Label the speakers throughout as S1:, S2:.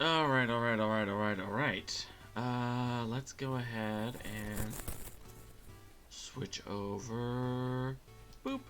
S1: Alright. Let's go ahead and switch over. Boop.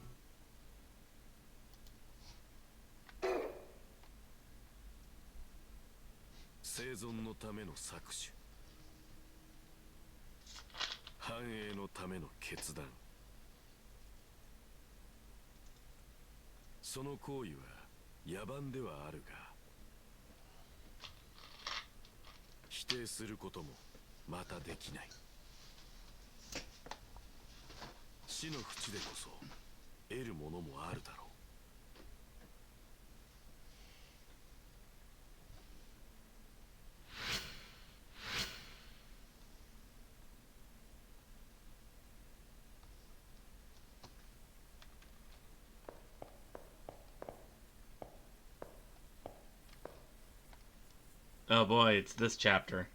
S1: Oh boy, it's this chapter.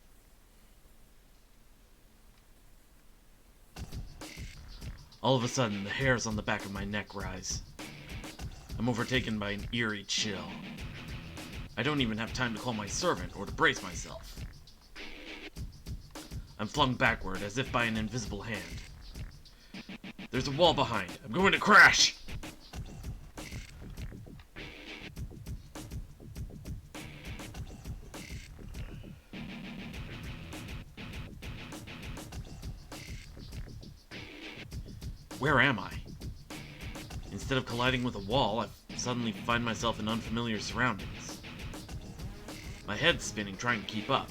S1: All of a sudden, the hairs on the back of my neck rise. I'm overtaken by an eerie chill. I don't even have time to call my servant or to brace myself. I'm flung backward as if by an invisible hand. There's a wall behind. I'm going to crash! Where am I? Instead of colliding with a wall, I suddenly find myself in unfamiliar surroundings. My head's spinning trying to keep up,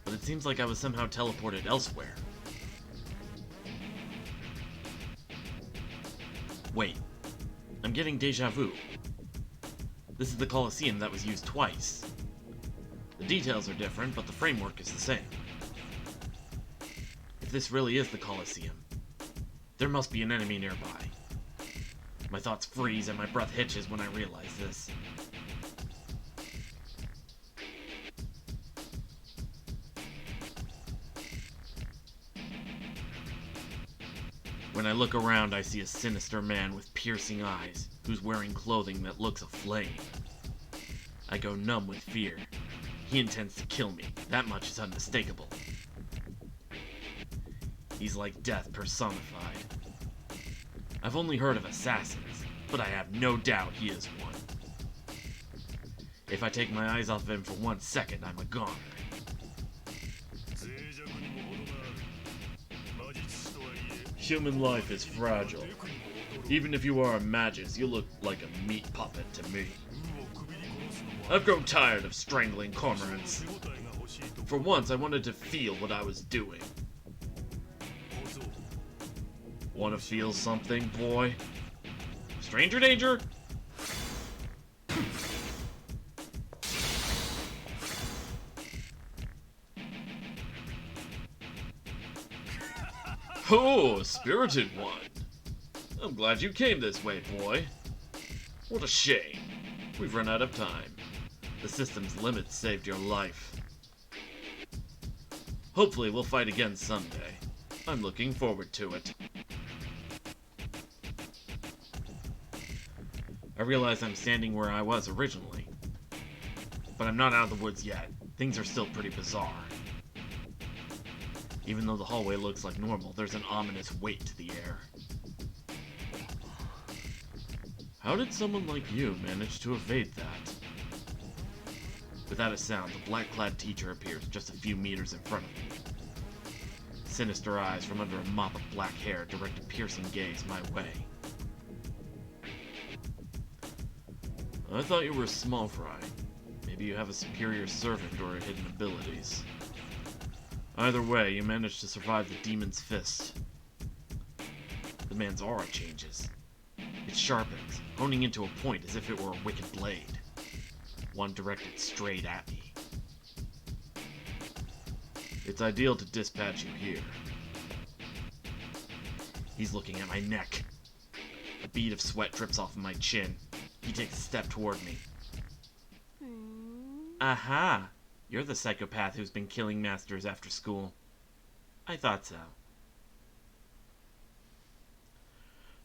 S1: but it seems like I was somehow teleported elsewhere. Wait, I'm getting deja vu. This is the Colosseum that was used twice. The details are different, but the framework is the same. If this really is the Colosseum, there must be an enemy nearby. My thoughts freeze and my breath hitches when I realize this. When I look around, I see a sinister man with piercing eyes, who's wearing clothing that looks aflame. I go numb with fear. He intends to kill me. That much is unmistakable. He's like death personified. I've only heard of assassins, but I have no doubt he is one. If I take my eyes off of him for 1 second, I'm a goner. Human life is fragile. Even if you are a magus, you look like a meat puppet to me. I've grown tired of strangling cormorants. For once, I wanted to feel what I was doing. Want to feel something, boy? Stranger danger! Oh, spirited one. I'm glad you came this way, boy. What a shame. We've run out of time. The system's limits saved your life. Hopefully we'll fight again someday. I'm looking forward to it. I realize I'm standing where I was originally. But I'm not out of the woods yet. Things are still pretty bizarre. Even though the hallway looks like normal, there's an ominous weight to the air. How did someone like you manage to evade that? Without a sound, the black-clad teacher appears just a few meters in front of me. Sinister eyes from under a mop of black hair direct a piercing gaze my way. I thought you were a small fry. Maybe you have a superior servant or hidden abilities. Either way, you managed to survive the demon's fist. The man's aura changes. It sharpens, honing into a point as if it were a wicked blade. One directed straight at me. It's ideal to dispatch you here. He's looking at my neck. A bead of sweat drips off of my chin. He takes a step toward me. Aha! You're the psychopath who's been killing masters after school. I thought so.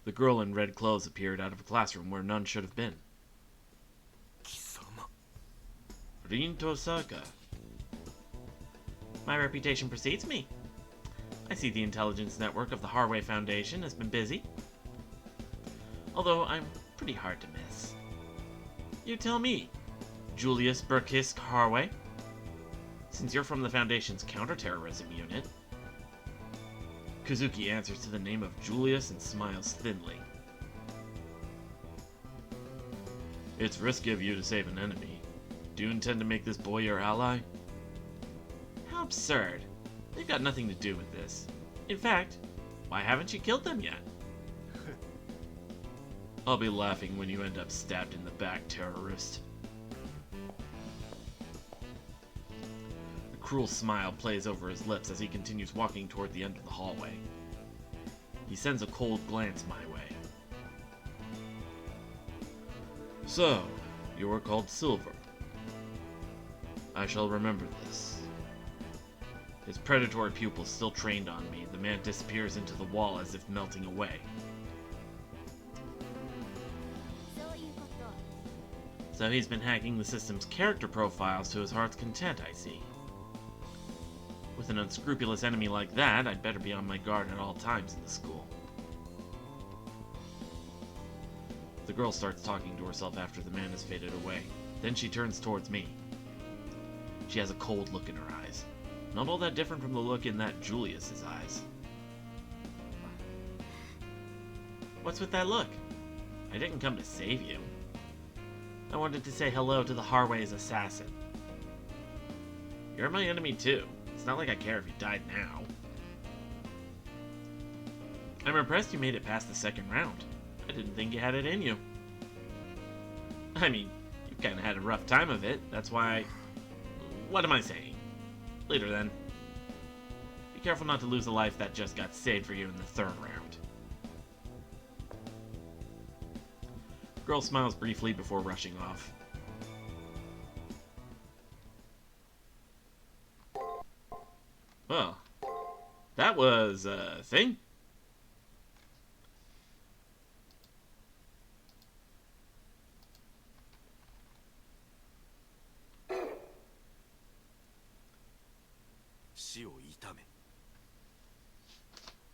S1: The girl in red clothes appeared out of a classroom where none should have been. Rin Tosaka.
S2: My reputation precedes me. I see the intelligence network of the Harway Foundation has been busy. Although I'm pretty hard to miss. You tell me, Julius Burkisk Harway? Since you're from the Foundation's counterterrorism unit. Kazuki answers to the name of Julius and smiles thinly.
S1: It's risky of you to save an enemy. Do you intend to make this boy your ally?
S2: How absurd. They've got nothing to do with this. In fact, why haven't you killed them yet?
S1: I'll be laughing when you end up stabbed in the back, terrorist. A cruel smile plays over his lips as he continues walking toward the end of the hallway. He sends a cold glance my way. So, you were called Silver. I shall remember this. His predatory pupils still trained on me, the man disappears into the wall as if melting away.
S2: So he's been hacking the system's character profiles to his heart's content, I see. With an unscrupulous enemy like that, I'd better be on my guard at all times in the school.
S1: The girl starts talking to herself after the man has faded away. Then she turns towards me. She has a cold look in her eyes. Not all that different from the look in that Julius's eyes.
S2: What's with that look? I didn't come to save you. I wanted to say hello to the Harway's assassin.
S1: You're my enemy too. It's not like I care if you died now.
S2: I'm impressed you made it past the second round. I didn't think you had it in you. I mean, you've kind of had a rough time of it. That's why... What am I saying? Later then. Be careful not to lose a life that just got saved for you in the third round.
S1: Girl smiles briefly before rushing off. Well, that was a thing.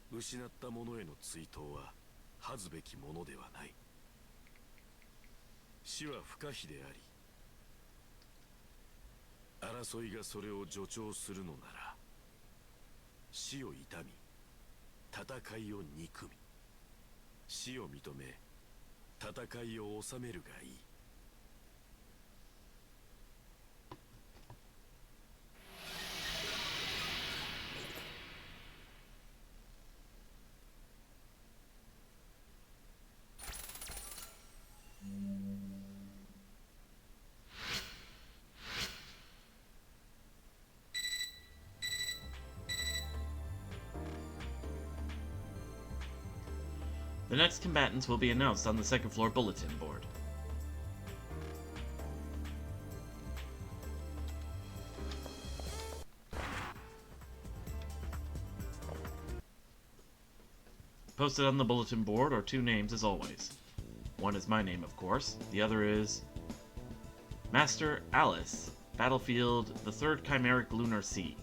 S3: 失った者への追悼は恥ずべきものではない。死は不可避であり、争いがそれを助長するのなら、死を悼み、戦いを憎み、死を認め、戦いを収めるがいい。
S1: The next combatants will be announced on the second floor bulletin board. Posted on the bulletin board are two names as always. One is my name, of course. The other is Master Alice, Battlefield, the 3rd Chimeric Lunar Sea.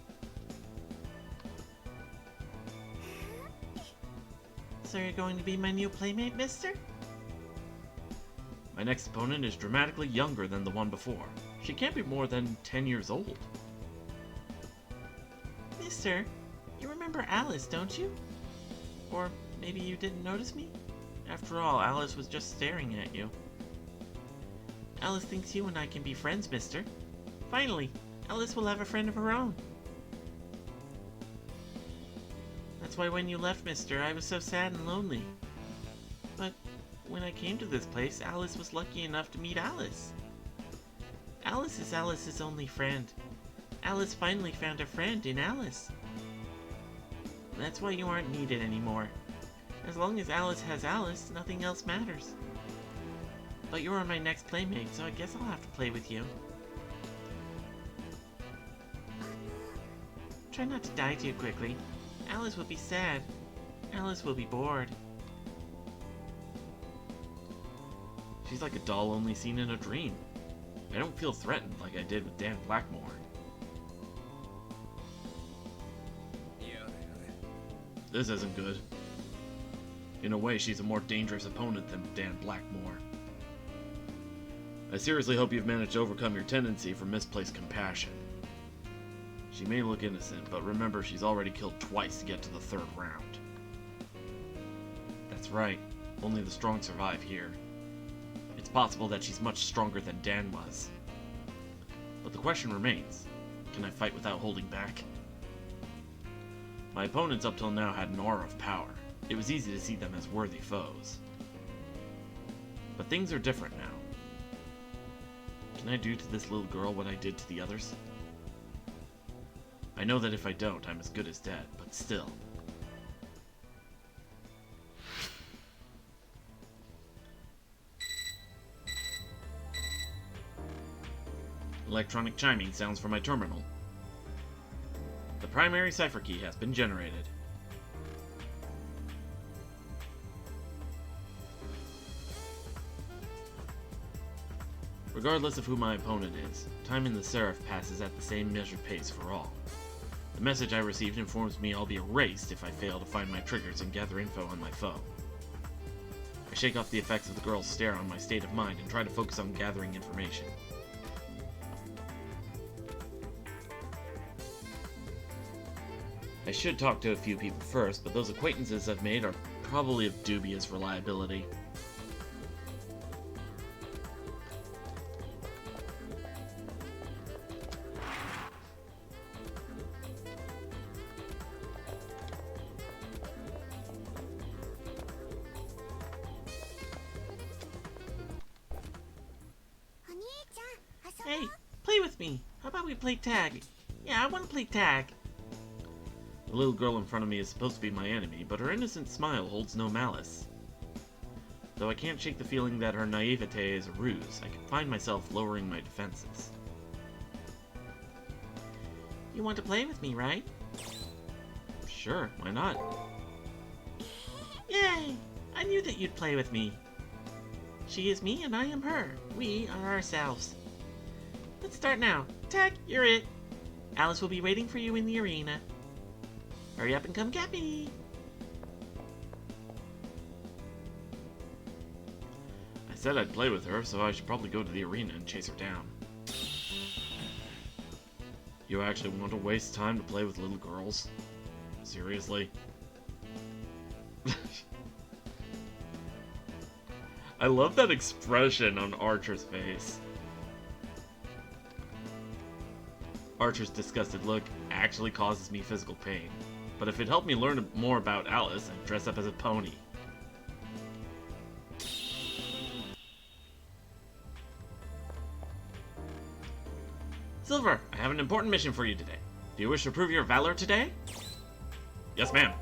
S2: So you're going to be my new playmate, mister?
S1: My next opponent is dramatically younger than the one before. She can't be more than 10 years old.
S2: Mister, you remember Alice, don't you? Or maybe you didn't notice me? After all, Alice was just staring at you. Alice thinks you and I can be friends, mister. Finally, Alice will have a friend of her own. That's why when you left, mister, I was so sad and lonely. But when I came to this place, Alice was lucky enough to meet Alice. Alice is Alice's only friend. Alice finally found a friend in Alice. That's why you aren't needed anymore. As long as Alice has Alice, nothing else matters. But you're my next playmate, so I guess I'll have to play with you. Try not to die too quickly. Alice will be sad. Alice will be bored.
S1: She's like a doll only seen in a dream. I don't feel threatened like I did with Dan Blackmore. This isn't good. In a way, she's a more dangerous opponent than Dan Blackmore. I seriously hope you've managed to overcome your tendency for misplaced compassion. She may look innocent, but remember she's already killed twice to get to the third round. That's right, only the strong survive here. It's possible that she's much stronger than Dan was. But the question remains, can I fight without holding back? My opponents up till now had an aura of power. It was easy to see them as worthy foes. But things are different now. Can I do to this little girl what I did to the others? I know that if I don't, I'm as good as dead, but still. Electronic chiming sounds from my terminal. The primary cipher key has been generated. Regardless of who my opponent is, time in the Seraph passes at the same measured pace for all. The message I received informs me I'll be erased if I fail to find my triggers and gather info on my foe. I shake off the effects of the girl's stare on my state of mind and try to focus on gathering information. I should talk to a few people first, but those acquaintances I've made are probably of dubious reliability.
S2: Hey, play with me. How about we play tag? Yeah, I want to play tag.
S1: The little girl in front of me is supposed to be my enemy, but her innocent smile holds no malice. Though I can't shake the feeling that her naivete is a ruse, I can find myself lowering my defenses.
S2: You want to play with me, right?
S1: Sure, why not?
S2: Yay! I knew that you'd play with me. She is me and I am her. We are ourselves. Let's start now. Tag, you're it. Alice will be waiting for you in the arena. Hurry up and come get me.
S1: I said I'd play with her, so I should probably go to the arena and chase her down. You actually want to waste time to play with little girls? Seriously? I love that expression on Archer's face. Archer's disgusted look actually causes me physical pain. But if it helped me learn more about Alice, I'd dress up as a pony.
S2: Silver, I have an important mission for you today. Do you wish to prove your valor today?
S1: Yes, ma'am.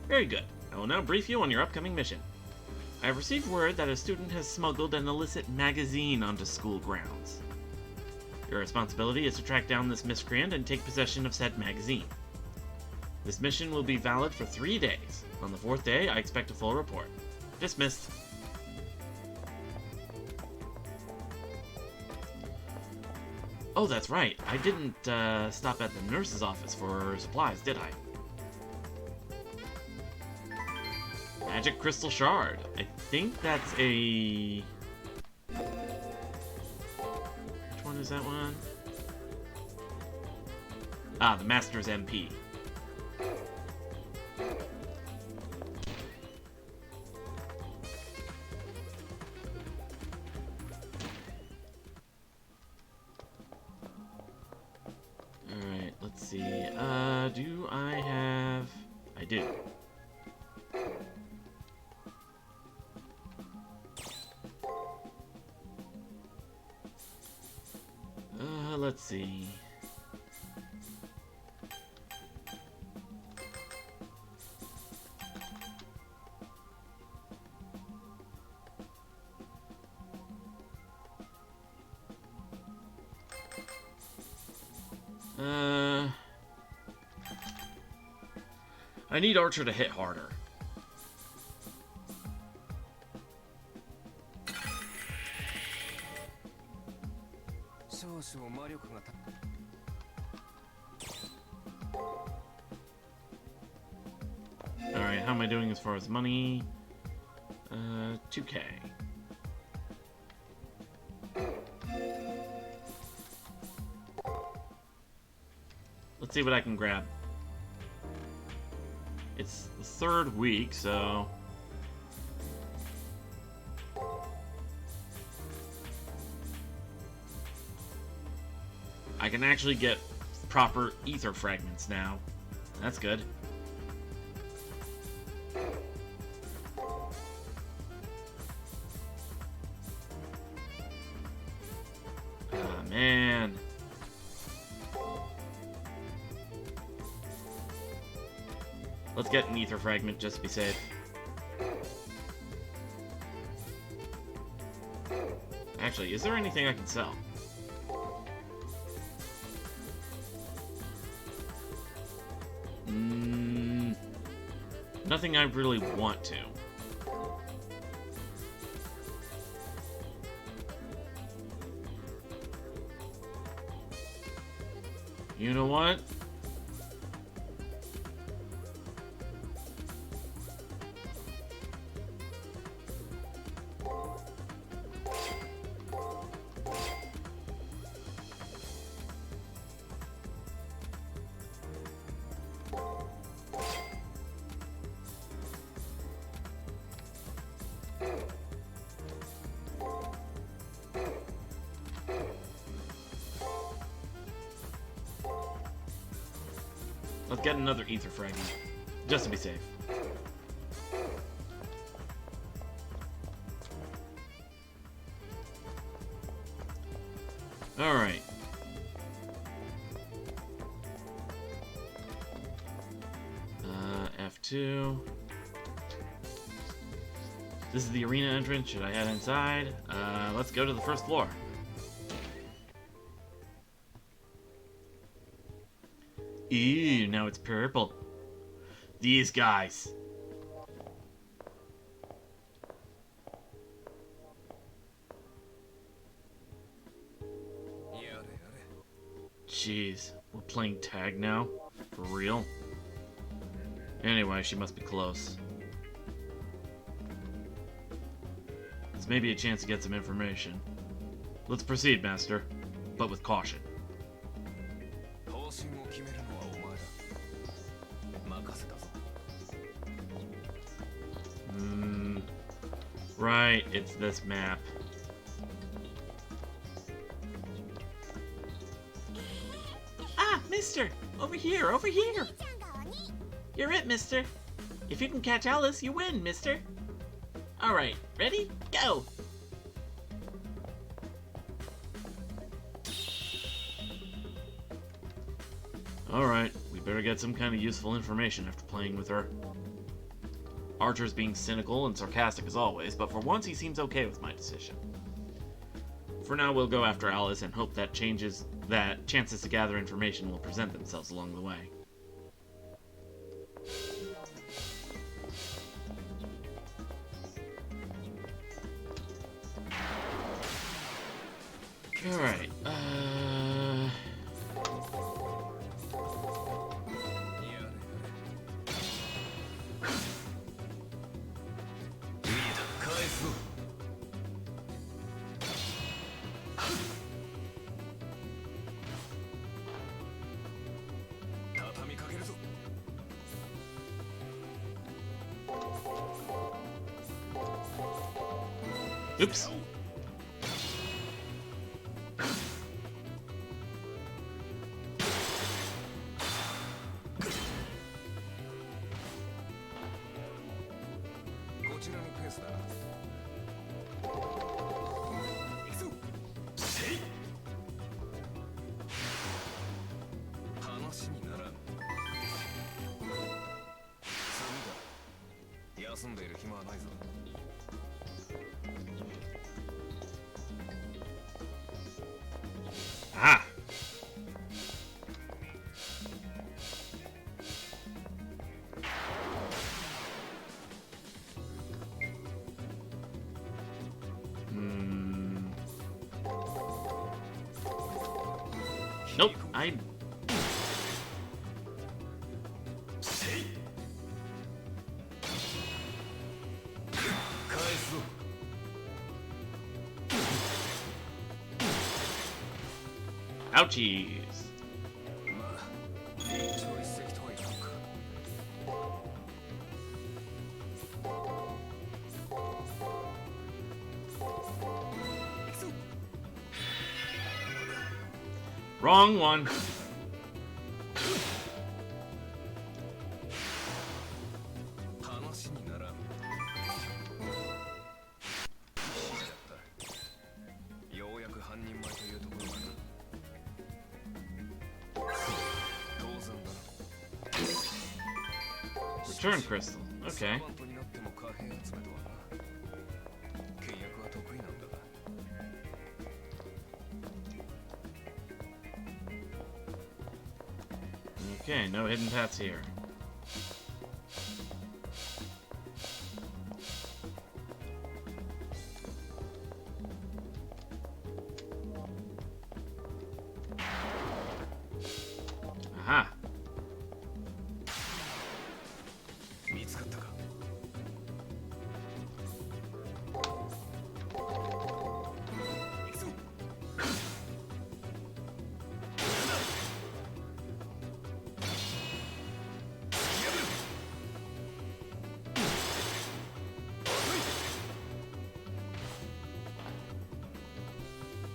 S2: Very good. I will now brief you on your upcoming mission. I have received word that a student has smuggled an illicit magazine onto school grounds. Your responsibility is to track down this miscreant and take possession of said magazine. This mission will be valid for 3 days. On the 4th day, I expect a full report. Dismissed. Oh, that's right. I didn't stop at the nurse's office for supplies, did I? Magic Crystal Shard. I think that's a... Which one is that one? Ah, the Master's MP. Alright, let's see. Do I have... I do. Let's see.
S1: I need Archer to hit harder. how am I doing as far as money? 2K. Let's see what I can grab. It's the 3rd week, so... I can actually get proper ether fragments now. That's good. Ah, man. Let's get an ether fragment just to be safe. Actually, is there anything I can sell? Nothing I really want to. You know what? Let's get another ether fragment, just to be safe. Alright. F2. This is the arena entrance. Should I head inside? Let's go to the 1st floor. Ew, now it's purple. These guys. Jeez, we're playing tag now? For real? Anyway, she must be close. It's maybe a chance to get some information. Let's proceed, Master, but with caution. Right, it's this map.
S2: Ah, mister! Over here, over here! You're it, mister. If you can catch Alice, you win, mister. Alright, ready? Go!
S1: Alright, we better get some kind of useful information after playing with her. Archer's being cynical and sarcastic as always, but for once he seems okay with my decision. For now, we'll go after Alice and hope that chances to gather information will present themselves along the way. Alright, oops. Ah! Nope, I... Ouchies.
S3: まあ一朝一夕とはいかんか。
S1: Wrong one.
S3: 話にならん。ようやく半人前というところかな。当然だな。
S1: Return crystal. Okay.
S3: サーバントになっても貨幣集めとはな。倹約は得意なんだが。
S1: Okay, no hidden paths here. Aha.
S3: 見つかったか。 行くぞ。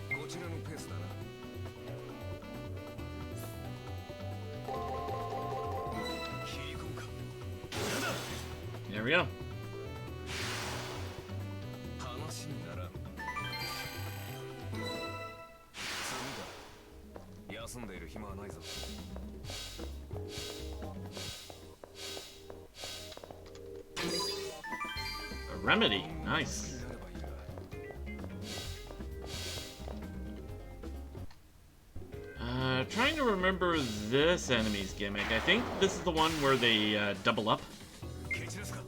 S3: こちらのペースだな。切り込むか。
S1: There we go.
S3: 話にならん。次だ。休んでいる暇はないぞ。
S1: A remedy. Nice.
S3: なればいいが。
S1: Trying to remember this enemy's gimmick. I think this is the one where they double up.
S3: 蹴散らすか。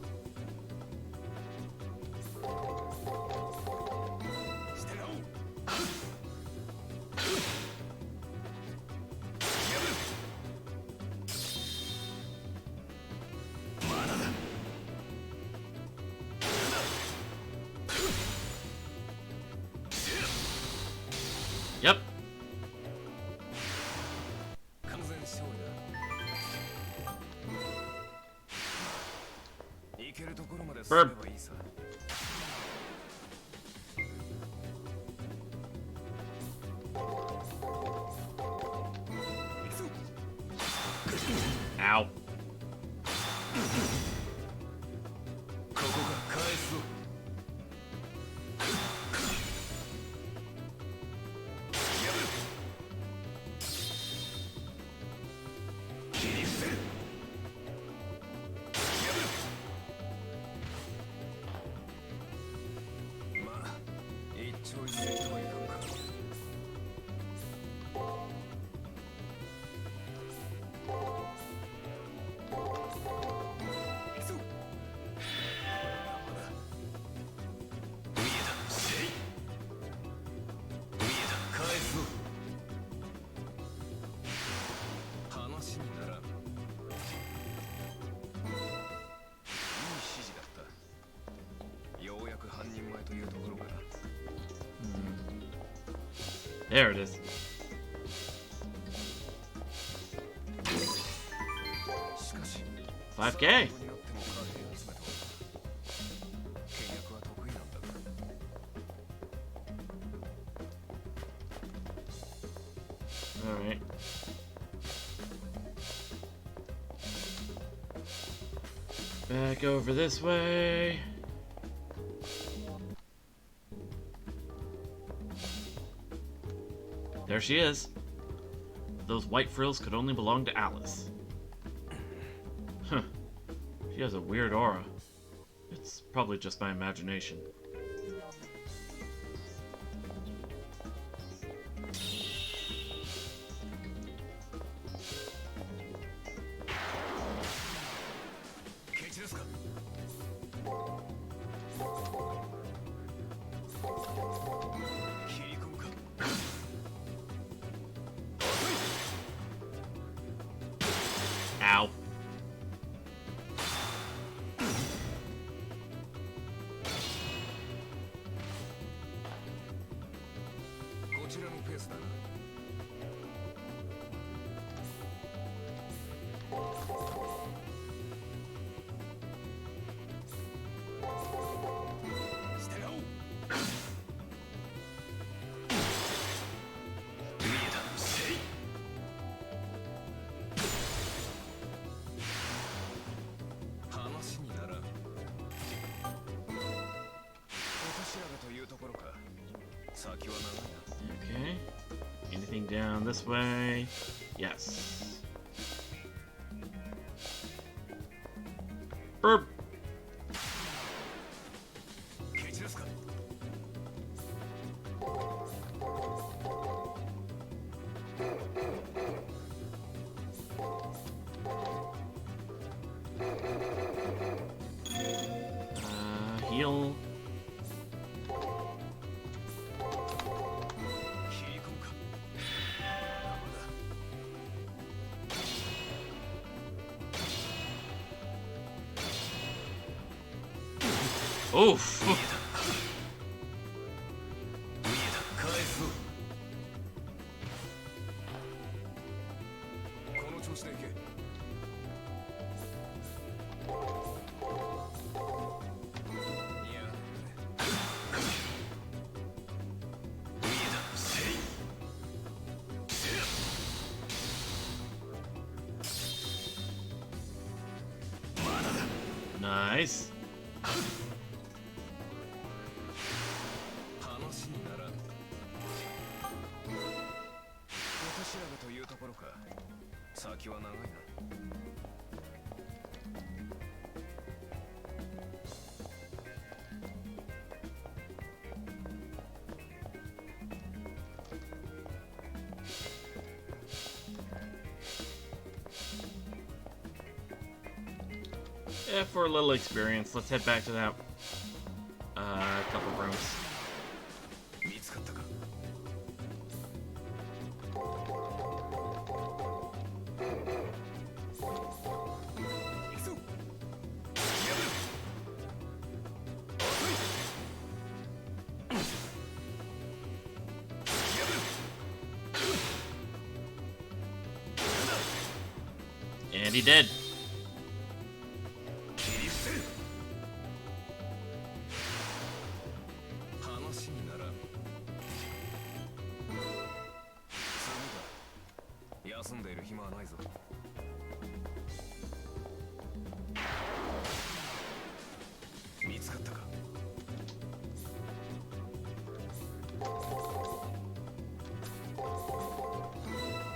S3: してなお。
S1: Yep.
S3: 完全勝利だ。行けるところまで進めばいいさ。
S1: Ow.
S3: ここが返すぞ。 切り伏せる。 まあ一朝一夕とはいかんか。 行くぞ。見えた。せい。見えた。返すぞ。話にならん。いい指示だった。ようやく半人前というところかな。
S1: There it is.
S3: しかし
S1: 5K.
S3: になっても貨幣集めとはな。倹約は得意なんだが。
S1: Alright. Back over this way. There she is. Those white frills could only belong to Alice. Huh. She has a weird aura. It's probably just my imagination. Ow. Anything down this way? Yes. Burp!
S3: ケチですか。
S1: Heal.
S3: 切り込むか。まだ。
S1: Oof!
S3: 見えた。返すぞ。この調子でいけ。
S1: Nice.
S3: 話にならん。私らがというところか。先は長いな。
S1: Yeah, for a little experience, let's head back to that couple rooms.
S3: 見つかったか。
S1: And he did.
S3: 話にならん。休んでいる暇はないぞ。見つかったか。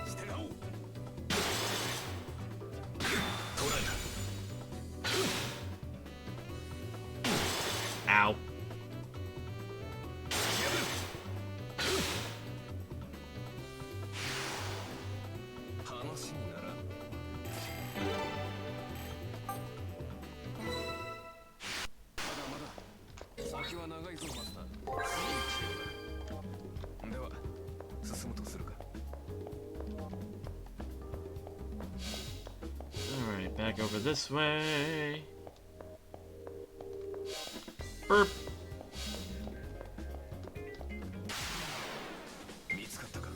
S3: してなお。捕らえた。
S1: Ow. Alright, back over this way. Burp.
S3: 見つかったか。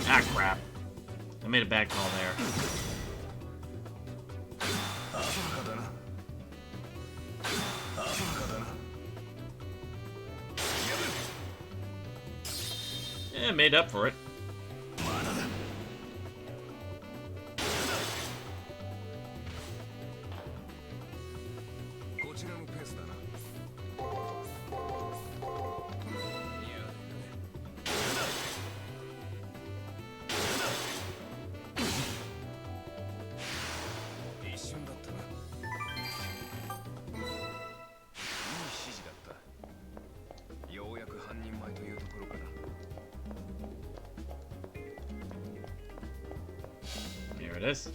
S1: Ah, crap. I made a bad call there.
S3: 浅はかだな。浅はかだな。
S1: Yeah, made up for it.
S3: まだだ。こちらのペースだな。いや、一瞬だったな。いい指示だった。ようやく半人前というところかな。
S1: Here it is.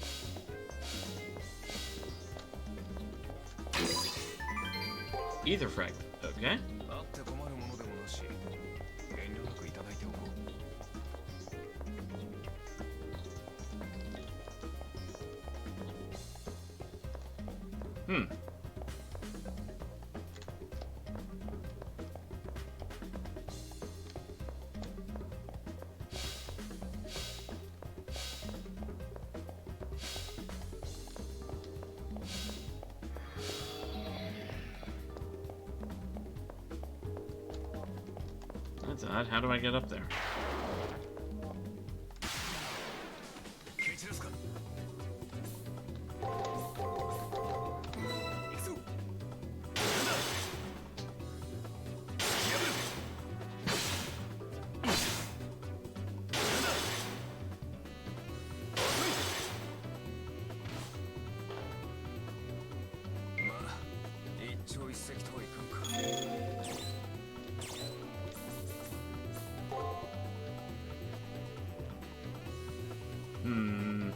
S1: Ether fragment. Okay.
S3: あって困るものでもなし、遠慮なくいただいておこう。
S1: Hmm. That's odd. How do I get up there?
S3: ケチですか。行くぞ。一隻とはいかんか。
S1: Hmm.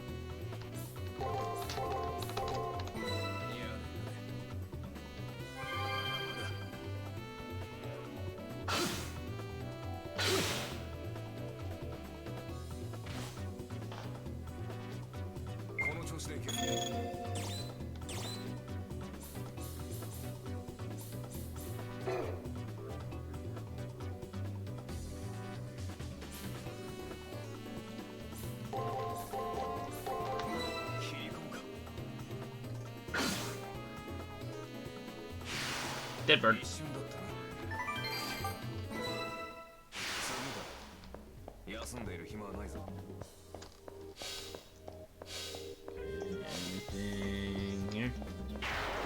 S3: この調子でいけ。切り込むか。
S1: Dead bird.
S3: 一瞬だったな。次だ。休んでいる暇はないぞ。
S1: Anything here?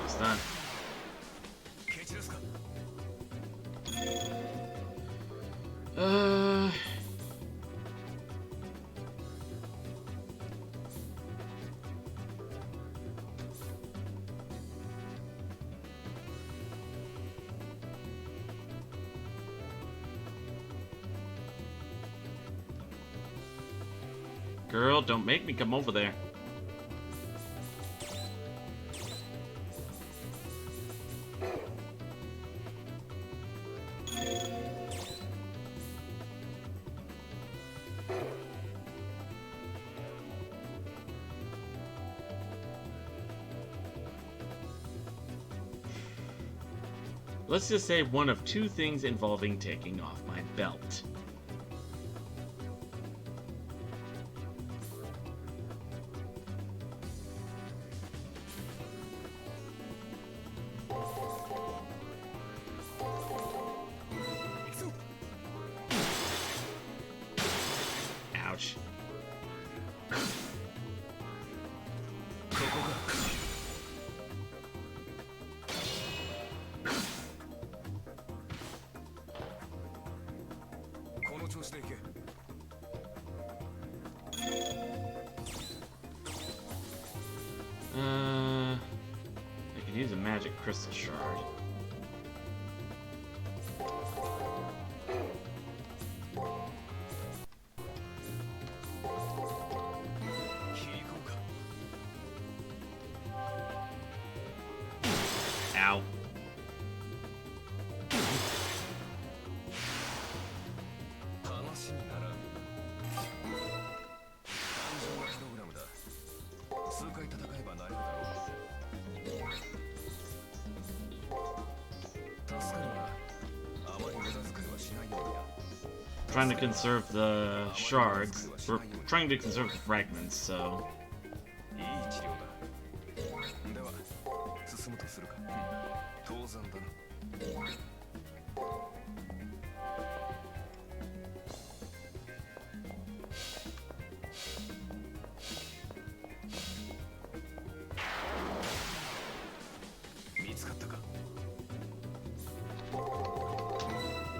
S1: Guess not.
S3: ケチですか。
S1: Girl, don't make me come over there. Let's just say one of two things involving taking off my belt. Ouch.
S3: この調子でいけ。
S1: I could use a magic crystal shard. Ow.
S3: 話にならん。単純なプログラムだ。数回戦えばなれるだろう。助かるな。あまり無駄遣いはしないようにな。
S1: Trying to conserve the shards. We're trying to conserve the fragments, so.
S3: いい治療だ。では、進むとするか。当然だな。 見つかったか。行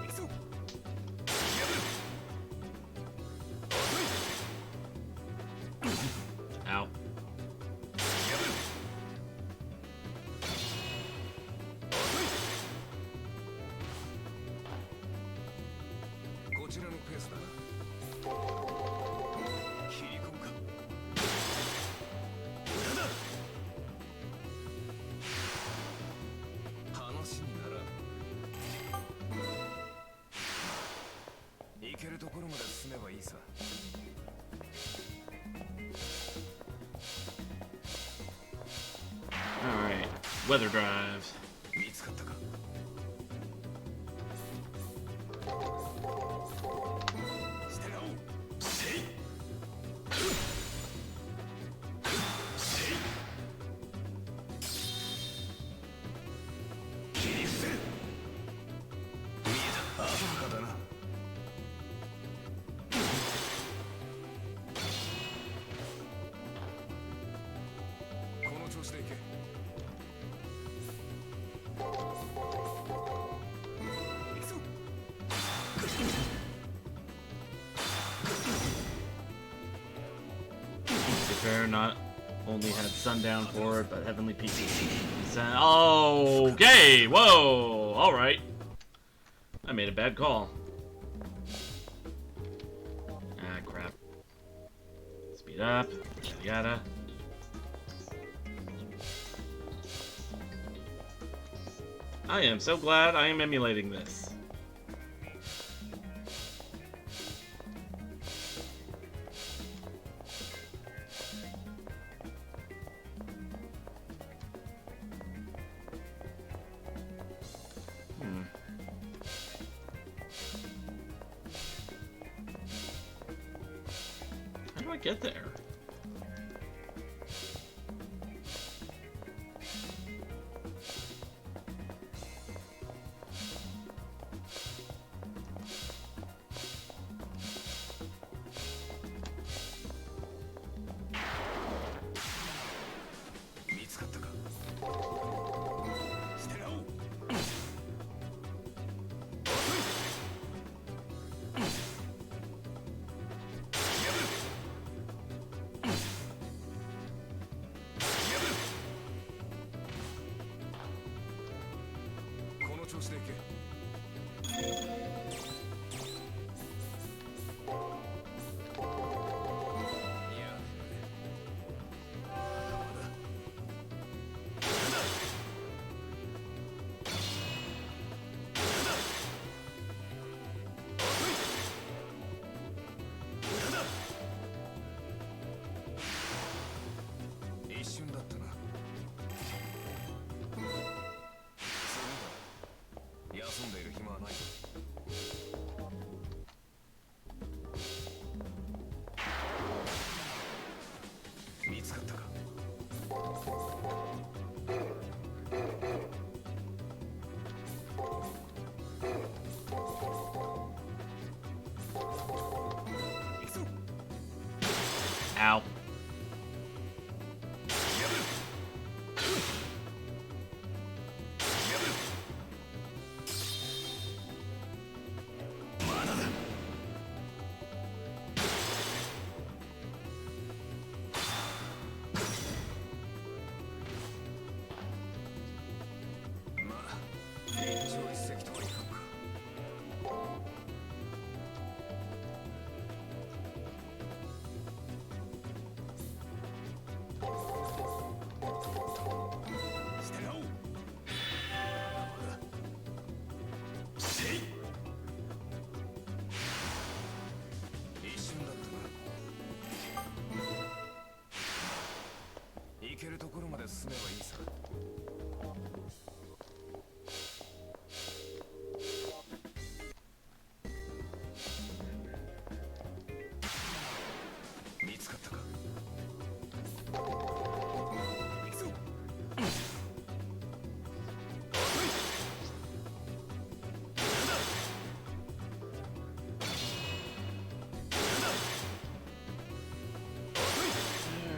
S3: くぞ。
S1: Ow.
S3: こちらのペースだな。切り込むか。無駄だ。話にならん。行けるところまで進めばいいさ。
S1: Alright. Weather drive.
S3: 見つかったか。捨て直。せい。せい。切り伏せる。見えた。鮮やかだな。この調子でいけ。
S1: Prepare not only had Sundown for it, but Heavenly Peaks. Okay, whoa, alright. I made a bad call. Ah, crap. Speed up, yada yada. I am so glad I am emulating this. How do I get there? Ow.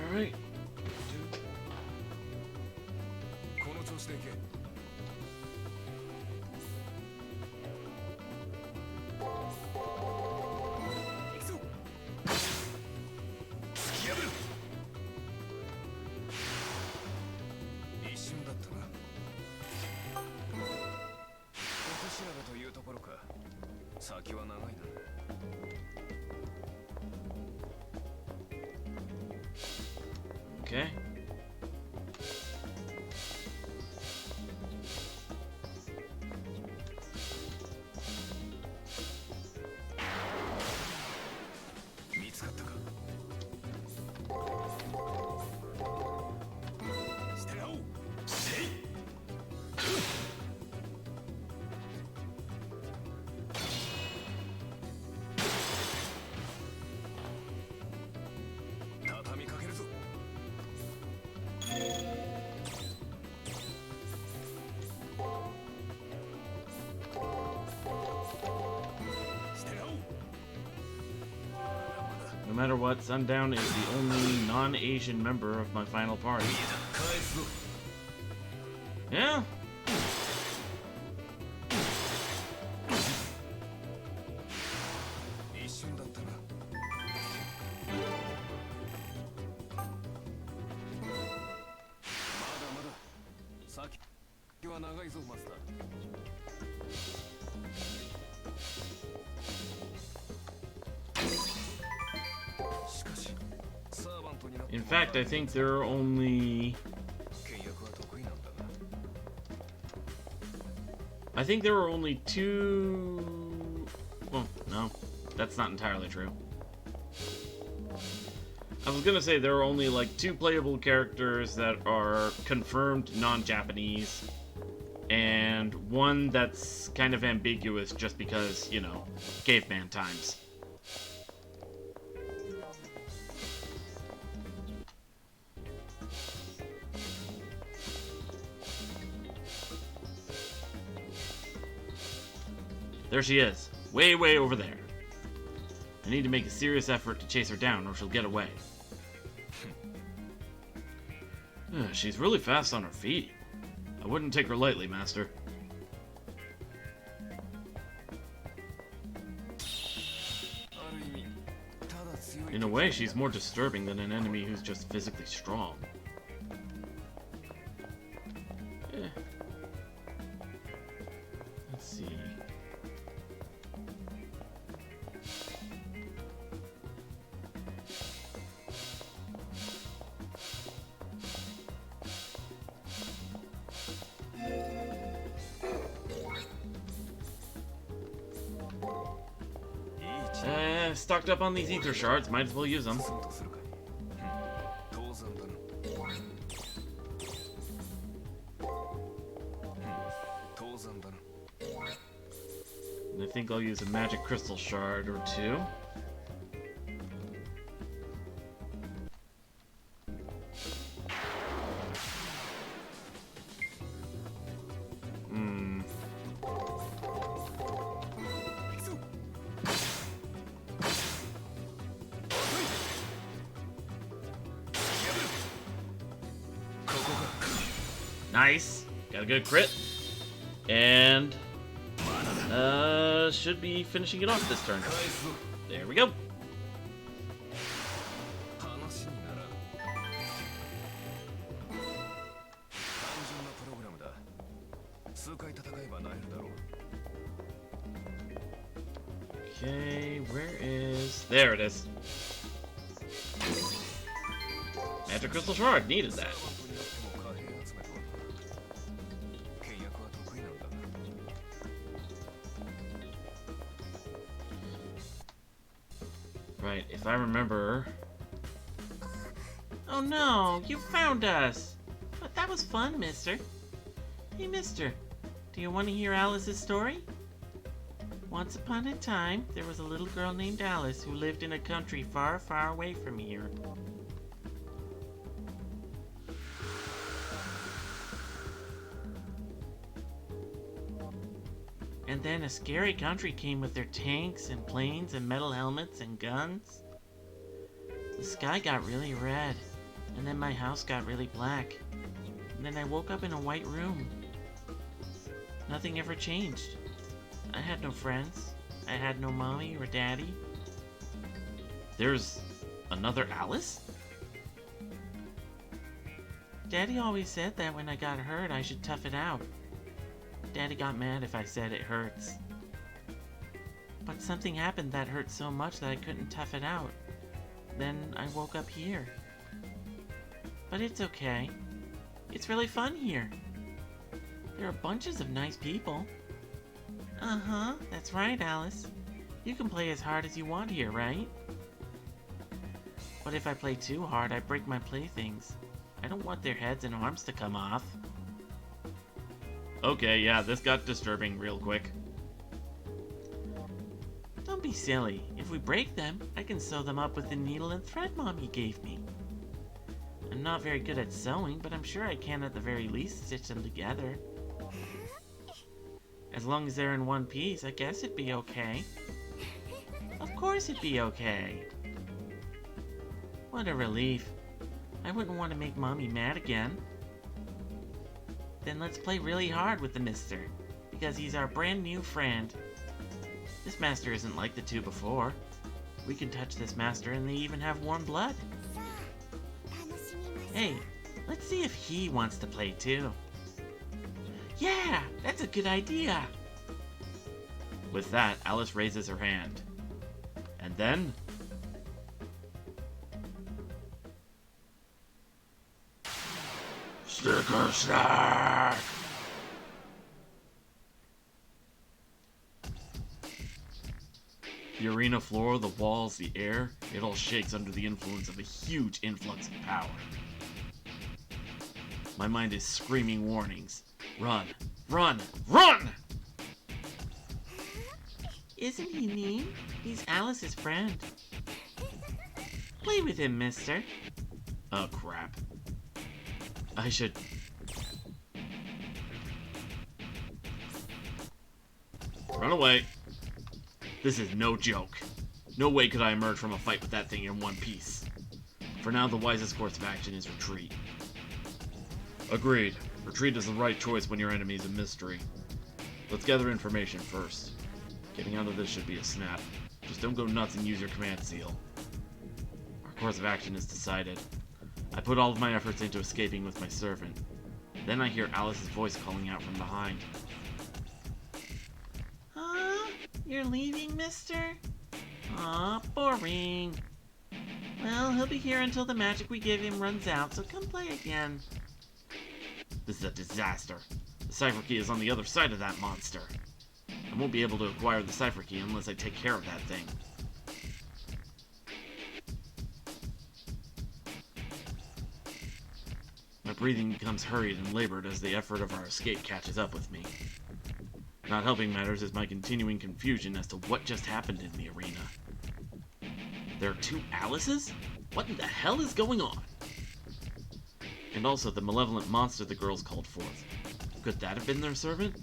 S1: Alright. Okay. No matter what, Sundown is the only non-Asian member of my final party. Yeah?
S3: は長いぞマスター。
S1: In fact, I think there are only... I think there were only two... Well, no. That's not entirely true. I was gonna say there are only like 2 playable characters that are confirmed non-Japanese, and one that's kind of ambiguous just because, you know, caveman times. There she is, way, way over there. I need to make a serious effort to chase her down or she'll get away. She's really fast on her feet. I wouldn't take her lightly, Master. In a way, she's more disturbing than an enemy who's just physically strong. Let's see. Stocked up on these ether shards, might as well use them. And I think I'll use a magic crystal shard or 2. Nice. Got a good crit. And should be finishing it off this turn. There we go. Okay, where is... There it is. Magic Crystal Shard, needed that. Right, if I remember...
S2: Oh no, you found us! But that was fun, mister. Hey, mister, do you want to hear Alice's story? Once upon a time, there was a little girl named Alice who lived in a country far, far away from here. And then a scary country came with their tanks and planes and metal helmets and guns. The sky got really red, and then my house got really black. And then I woke up in a white room. Nothing ever changed. I had no friends. I had no mommy or daddy.
S1: There's another Alice?
S2: Daddy always said that when I got hurt, I should tough it out. Daddy got mad if I said it hurts. But something happened that hurt so much that I couldn't tough it out. Then I woke up here. But it's okay. It's really fun here. There are bunches of nice people. Uh-huh, that's right, Alice. You can play as hard as you want here, right? But if I play too hard, I break my playthings. I don't want their heads and arms to come off.
S1: Okay, yeah, this got disturbing real quick.
S2: Don't be silly. If we break them, I can sew them up with the needle and thread Mommy gave me. I'm not very good at sewing, but I'm sure I can at the very least stitch them together. As long as they're in one piece, I guess it'd be okay. Of course it'd be okay. What a relief. I wouldn't want to make Mommy mad again. Then let's play really hard with the mister, because he's our brand new friend. This master isn't like the two before. We can touch this master and they even have warm blood. Hey, let's see if he wants to play too. Yeah, that's a good idea.
S1: With that, Alice raises her hand. And then... Sticker Snack! The arena floor, the walls, the air, it all shakes under the influence of a huge influx of power. My mind is screaming warnings. Run! Run! Run!
S2: Isn't he neat? He's Alice's friend. Play with him, mister.
S1: Oh, crap. I should... Run away. This is no joke. No way could I emerge from a fight with that thing in one piece. For now, the wisest course of action is retreat. Agreed. Retreat is the right choice when your enemy is a mystery. Let's gather information first. Getting out of this should be a snap. Just don't go nuts and use your command seal. Our course of action is decided. I put all of my efforts into escaping with my servant. Then I hear Alice's voice calling out from behind.
S2: Huh? You're leaving, mister? Aw, boring. Well, he'll be here until the magic we give him runs out, so come play again.
S1: This is a disaster. The cipher key is on the other side of that monster. I won't be able to acquire the cipher key unless I take care of that thing. My breathing becomes hurried and labored as the effort of our escape catches up with me. Not helping matters is my continuing confusion as to what just happened in the arena. There are two Alices? What in the hell is going on? And also the malevolent monster the girls called forth. Could that have been their servant?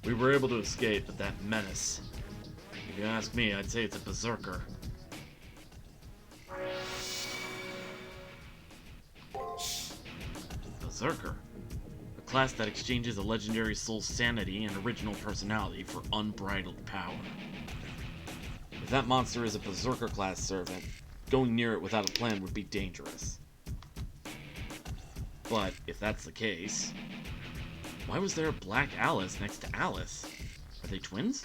S1: We were able to escape, but that menace... If you ask me, I'd say it's a berserker. Berserker? A class that exchanges a legendary soul's sanity and original personality for unbridled power. If that monster is a berserker-class servant, going near it without a plan would be dangerous. But, if that's the case, why was there a Black Alice next to Alice? Are they twins?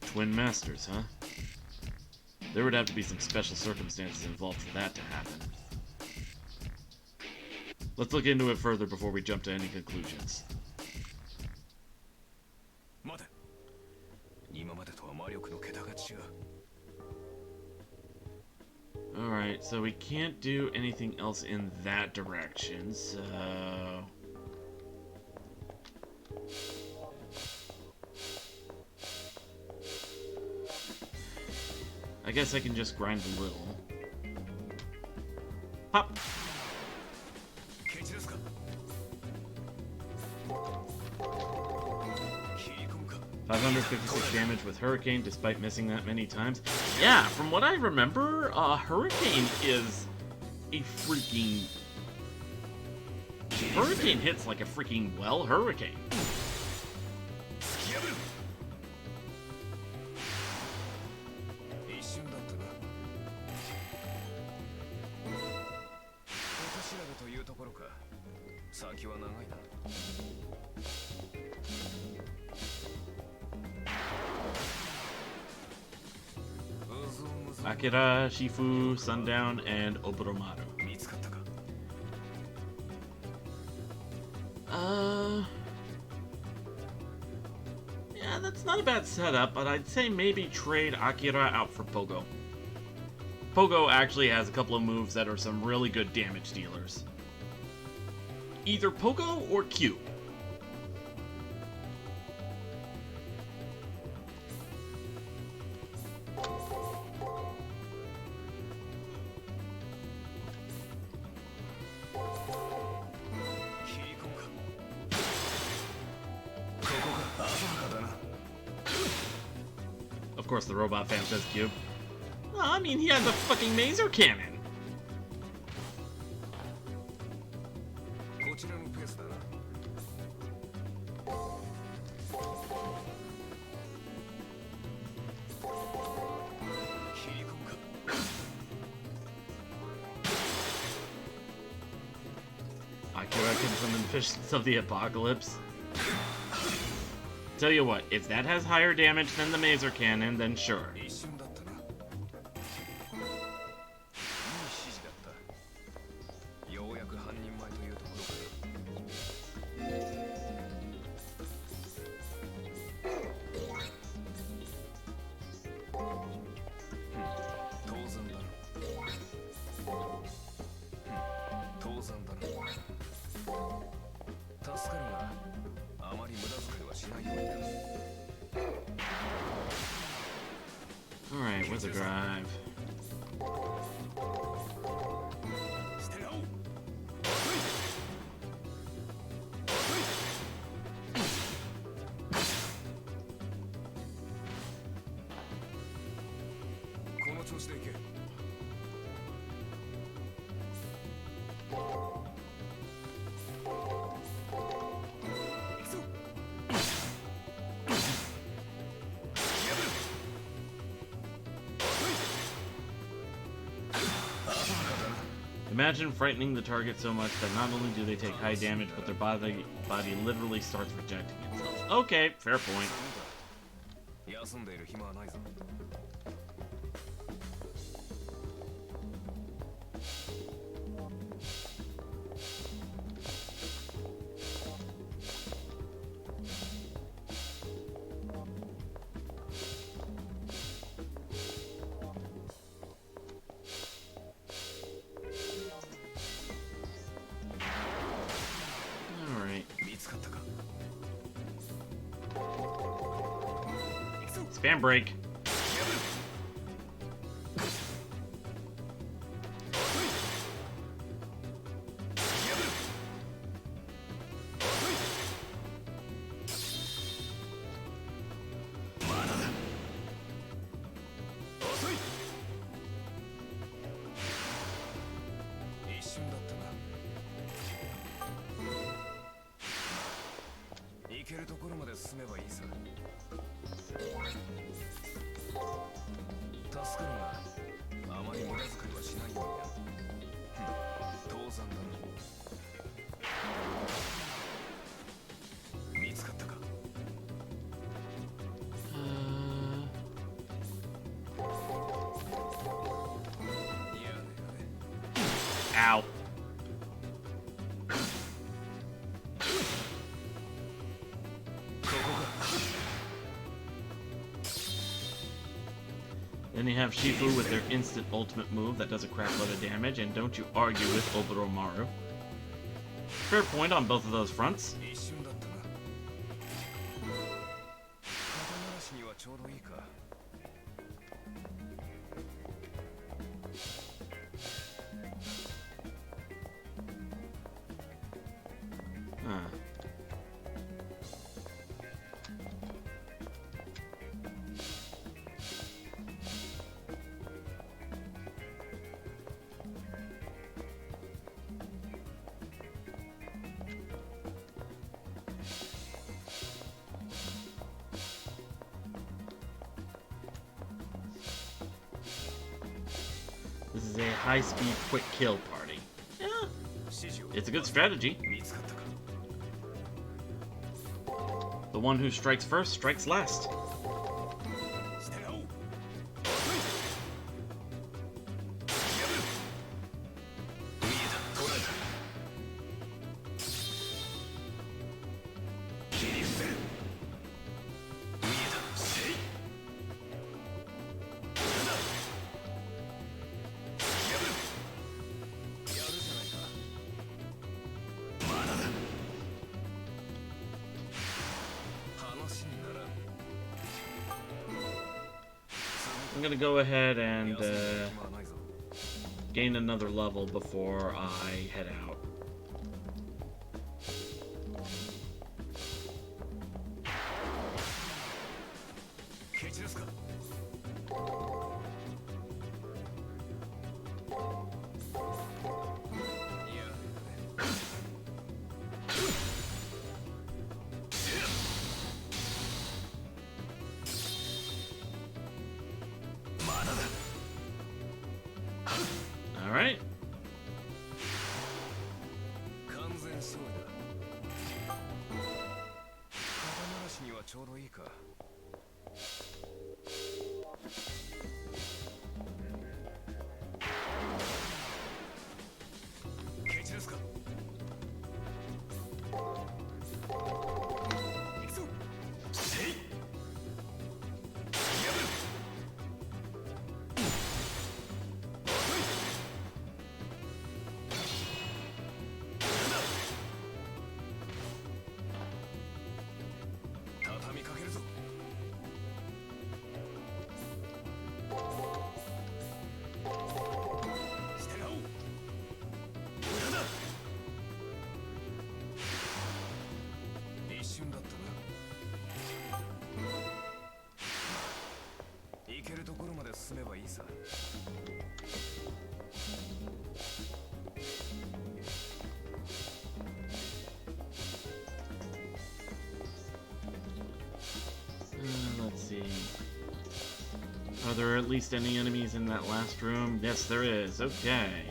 S1: Twin masters, huh? There would have to be some special circumstances involved for that to happen. Let's look into it further before we jump to any conclusions. Alright, so we can't do anything else in that direction, so... I guess I can just grind a little. Pop! 556 damage with Hurricane despite missing that many times. Yeah, from what I remember, Hurricane is a freaking... Hurricane hits like a freaking hurricane. Akira, Shifu, Sundown, and Oboromaru. Yeah, that's not a bad setup, but I'd say maybe trade Akira out for Pogo. Pogo actually has a couple of moves that are some really good damage dealers. Either Pogo or Q. Of course, the robot fan says Cube. Well, I mean, he has a fucking maser cannon. seconds on the Fists of the Apocalypse. Tell you what, if that has higher damage than the Mazer Cannon, then sure.
S3: 一瞬だったな。いい指示だった。ようやく半人前というところか。当然だろ。当然だろ。助かるが、あまり無駄遣いはしないようにな。
S1: Alright, where's the drive?
S3: 捨てろ。この調子でいけ。行くぞ。
S1: Imagine frightening the target so much that not only do they take high damage, but their body literally starts rejecting itself. Okay, fair point.
S3: 休んでいる暇はないぞ。
S1: Alright.
S3: 見つかったか。
S1: Spam break. Ow. Then you have Shifu with their instant ultimate move that does a crap load of damage, and don't you argue with Oboromaru. Fair point on both of those fronts.
S3: 一瞬だったな。肩慣らしにはちょうどいいか。
S1: Huh. This is a high-speed, quick kill party. Yeah,
S3: 指示を
S1: it's a good strategy.
S3: 見つかったか。
S1: The one who strikes first strikes last.
S3: 捨てろ。見えた。捉えた。切り伏せる。見えた。せい。なんだ。破る。やるじゃないか。まだだ。 話にならん。
S1: I'm gonna go ahead and
S3: 休んでる暇はないぞ。
S1: gain another level before I head out.
S3: 蹴散らすか。いや。まだだ。
S1: Alright.
S3: 完全勝利だ。ころまで進めばいいさ。
S1: Let's see. Are there at least any enemies in that last room? Yes, there is. Okay.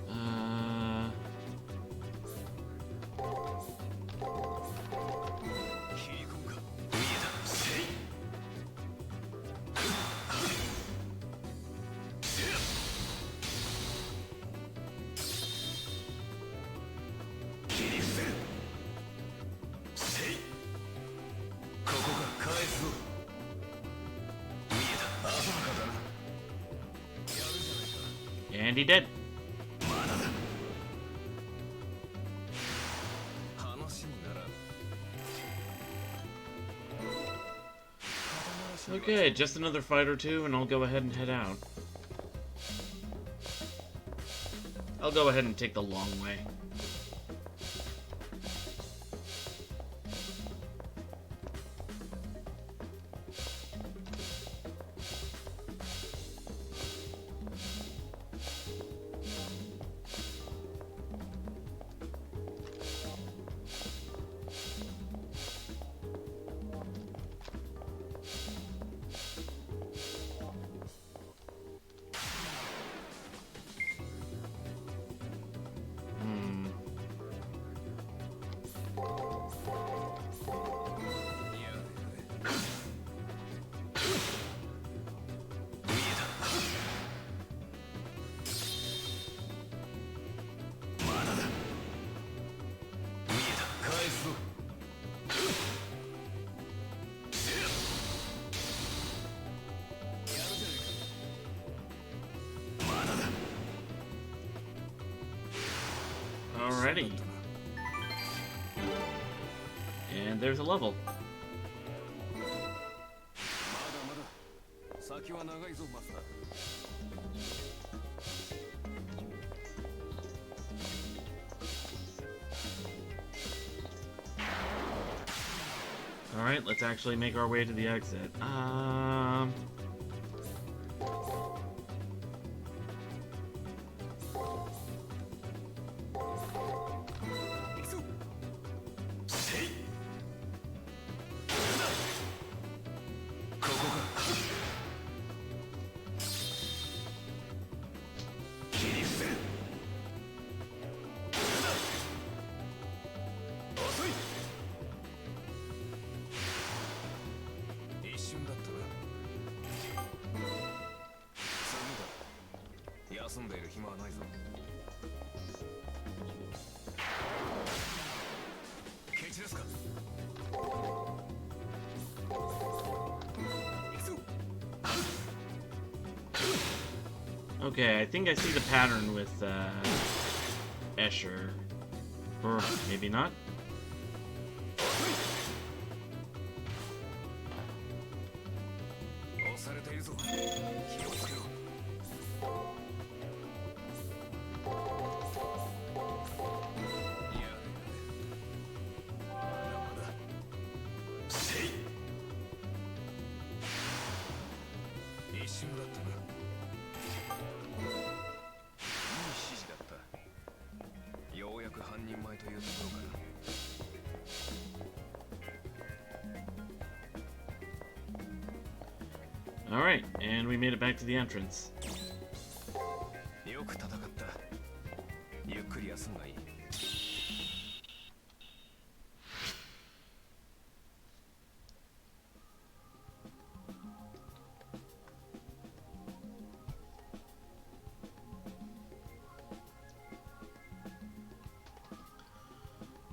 S1: Uh...
S3: 切り込むか。見えた。せい。切り伏せる。せい。ここが返すぞ。見えた。浅はかだな。やるじゃないか。
S1: And he did.
S3: まだだ。話にならん。
S1: Okay, just another fight or two, and I'll go ahead and head out. I'll go ahead and take the long way. Hmm.
S3: まだだ。
S1: Alrighty. And there's a level.
S3: まだまだ。先は長いぞ、マスター。
S1: Alright, let's actually make our way to the exit.
S3: 休んでいる暇はないぞ。ケチですか。
S1: Okay, I think I see the pattern with Escher. Or maybe not.
S3: 押されているぞ。気をつけろ。いや、まだまだ。せい。一瞬だったな。いい指示だった。ようやく半人前というところかな。
S1: Alright, and we made it back to the entrance.
S3: よく戦った。ゆっくり休むがいい。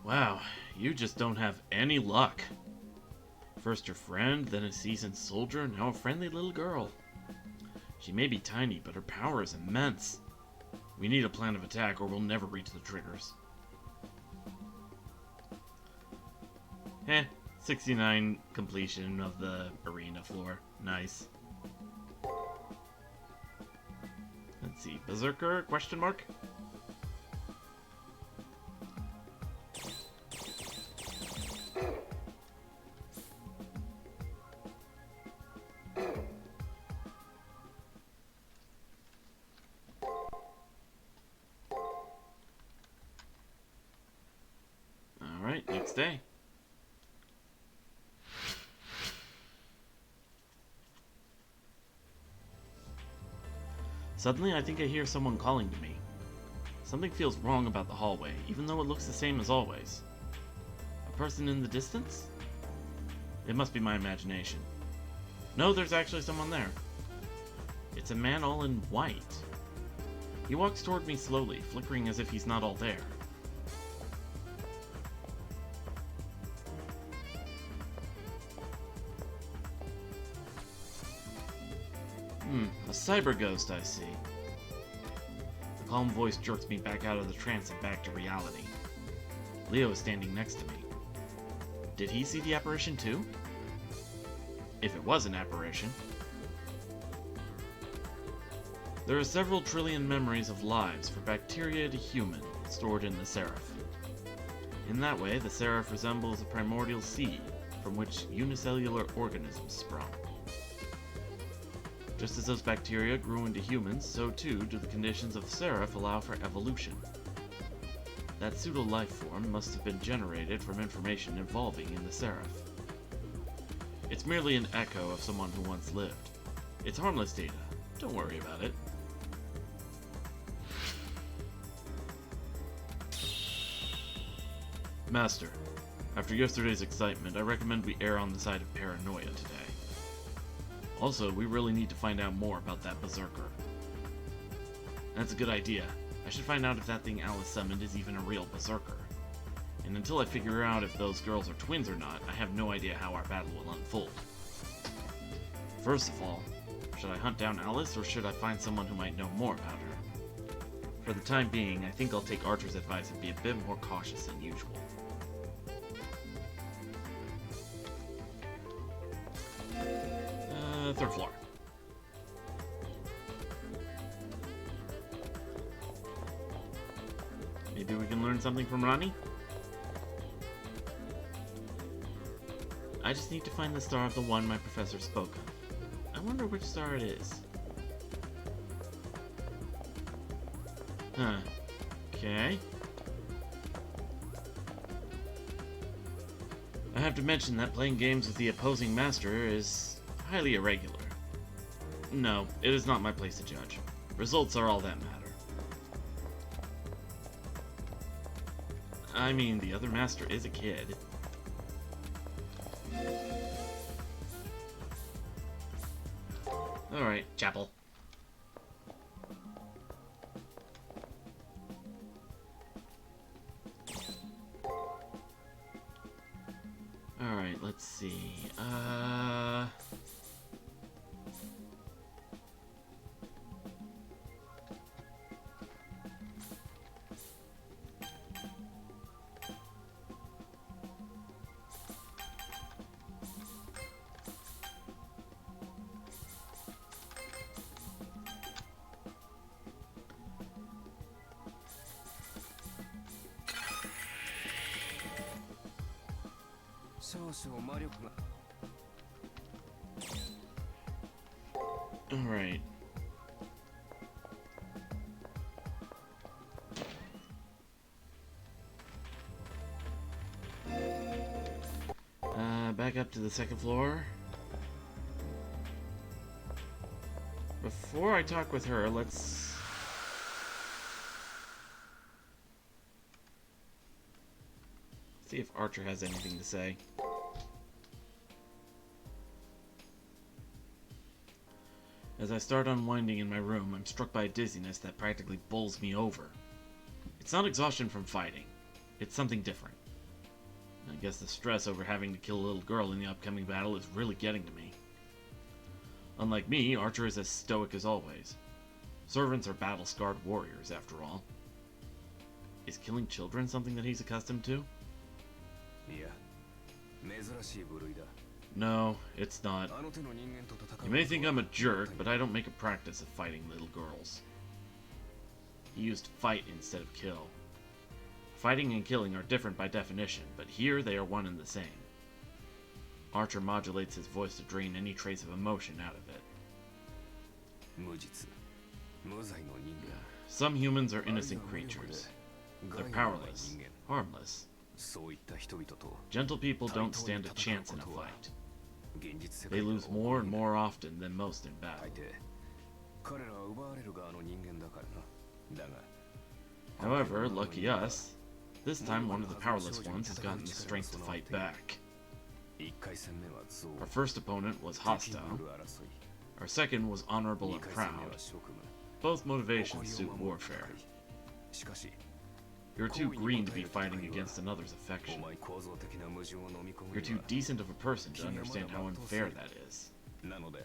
S1: Wow, you just don't have any luck. First your friend, then a seasoned soldier, now a friendly little girl. She may be tiny, but her power is immense. We need a plan of attack or we'll never reach the triggers. 69 completion of the arena floor. Nice. Let's see, Berserker, question mark? day. Suddenly, I think I hear someone calling to me. Something feels wrong about the hallway, even though it looks the same as always. A person in the distance? It must be my imagination. No, there's actually someone there. It's a man all in white. He walks toward me slowly, flickering as if he's not all there. A cyber ghost, I see. The calm voice jerks me back out of the trance and back to reality. Leo is standing next to me. Did he see the apparition too? If it was an apparition. There are several trillion memories of lives for bacteria to human stored in the Seraph. In that way, the Seraph resembles a primordial seed from which unicellular organisms sprung. Just as those bacteria grew into humans, so too do the conditions of the Seraph allow for evolution. That pseudo-life form must have been generated from information evolving in the Seraph. It's merely an echo of someone who once lived. It's harmless data. Don't worry about it. Master, after yesterday's excitement, I recommend we err on the side of paranoia today. Also, we really need to find out more about that berserker. That's a good idea. I should find out if that thing Alice summoned is even a real berserker. And until I figure out if those girls are twins or not, I have no idea how our battle will unfold. First of all, should I hunt down Alice or should I find someone who might know more about her? For the time being, I think I'll take Archer's advice and be a bit more cautious than usual. Third floor. Maybe we can learn something from Ronnie? I just need to find the star of the one my professor spoke of. I wonder which star it is. Huh. Okay. I have to mention that playing games with the opposing master is highly irregular. No, it is not my place to judge. Results are all that matter. I mean, the other master is a kid. Alright, chapel. Alright, let's see. Alright. Back up to the second floor. Before I talk with her, let's... see if Archer has anything to say. As I start unwinding in my room, I'm struck by a dizziness that practically bowls me over. It's not exhaustion from fighting. It's something different. I guess the stress over having to kill a little girl in the upcoming battle is really getting to me. Unlike me, Archer is as stoic as always. Servants are battle-scarred warriors, after all. Is killing children something that he's accustomed to? No, it's not. You may think I'm a jerk, but I don't make a practice of fighting little girls. He used fight instead of kill. Fighting and killing are different by definition, but here they are one and the same. Archer modulates his voice to drain any trace of emotion out of it. Some humans are innocent creatures. They're powerless, harmless,
S3: そういった人々と
S1: Gentle people don't stand a chance in a fight. They lose more and more often than most in
S3: 大
S1: battle.
S3: 抵彼らは奪われる側の人間だからな。だが
S1: However, lucky us, this time one of the powerless ones has gotten the strength to fight back.
S3: 1回戦目は憎悪
S1: Our first opponent was
S3: 敵に
S1: hostile.
S3: よる争い
S1: Our second was honorable
S3: 2
S1: and
S3: 回戦目
S1: proud.
S3: は職務
S1: Both motivations
S3: 誇
S1: suit
S3: りを守る
S1: warfare.
S3: 戦いしかし
S1: You're too green to be fighting against another's
S3: お
S1: affection.
S3: 前構造的な矛盾を飲み込む
S1: You're
S3: に
S1: too
S3: は
S1: decent of a person to understand how unfair that is.
S3: なので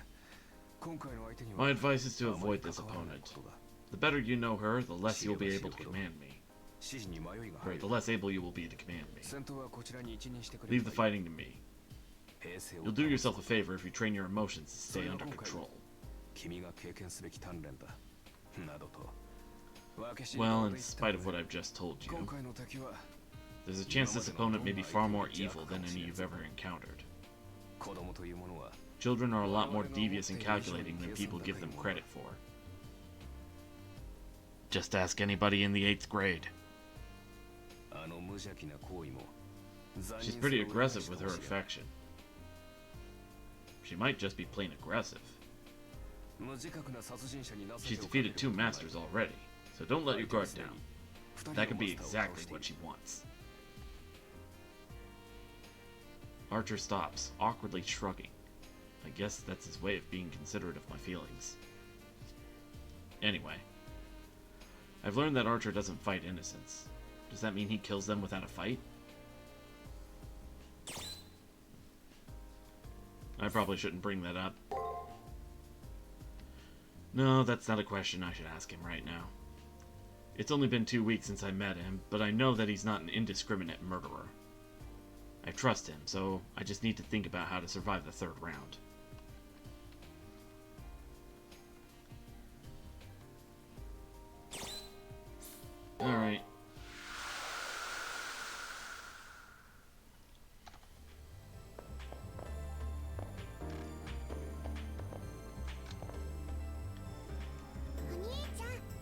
S3: 今回の相手には
S1: My advice is to
S3: あまり
S1: avoid this
S3: 関わらない
S1: opponent.
S3: ことだ
S1: The better you know her, the less you'll be able to command me.
S3: 指示に迷いが
S1: Or
S3: 入
S1: the
S3: る
S1: less able you will be to command me.
S3: 戦闘はこちらに一任してくれ
S1: Leave the fighting to me.
S3: 平静を
S1: You'll do yourself a favor if you train your emotions to stay under
S3: それが今回
S1: control.
S3: 君が経験すべき鍛錬だなどと
S1: Well, in spite of what I've just told
S3: 今
S1: you,
S3: 回の敵は
S1: there's a chance this opponent may be far more evil than any you've ever encountered.
S3: 子供というものは
S1: Children are a lot more devious and calculating than people give them credit for. Just ask anybody in the 8th grade.
S3: あの無邪気な行為も
S1: She's pretty aggressive with her affection. She might just be plain aggressive.
S3: 無自覚な殺人者になさせ
S1: She's
S3: ておかれ
S1: defeated
S3: る
S1: two
S3: ことはない
S1: masters already, so don't let your guard down.
S3: 二人の
S1: That could be
S3: マスターを倒
S1: exactly
S3: してい
S1: what
S3: る
S1: she wants. Archer stops, awkwardly shrugging. I guess that's his way of being considerate of my feelings. Anyway, I've learned that Archer doesn't fight innocents. Does that mean he kills them without a fight? I probably shouldn't bring that up. No, that's not a question I should ask him right now. It's only been 2 weeks since I met him, but I know that he's not an indiscriminate murderer. I trust him, so I just need to think about how to survive the 3rd round. Alright.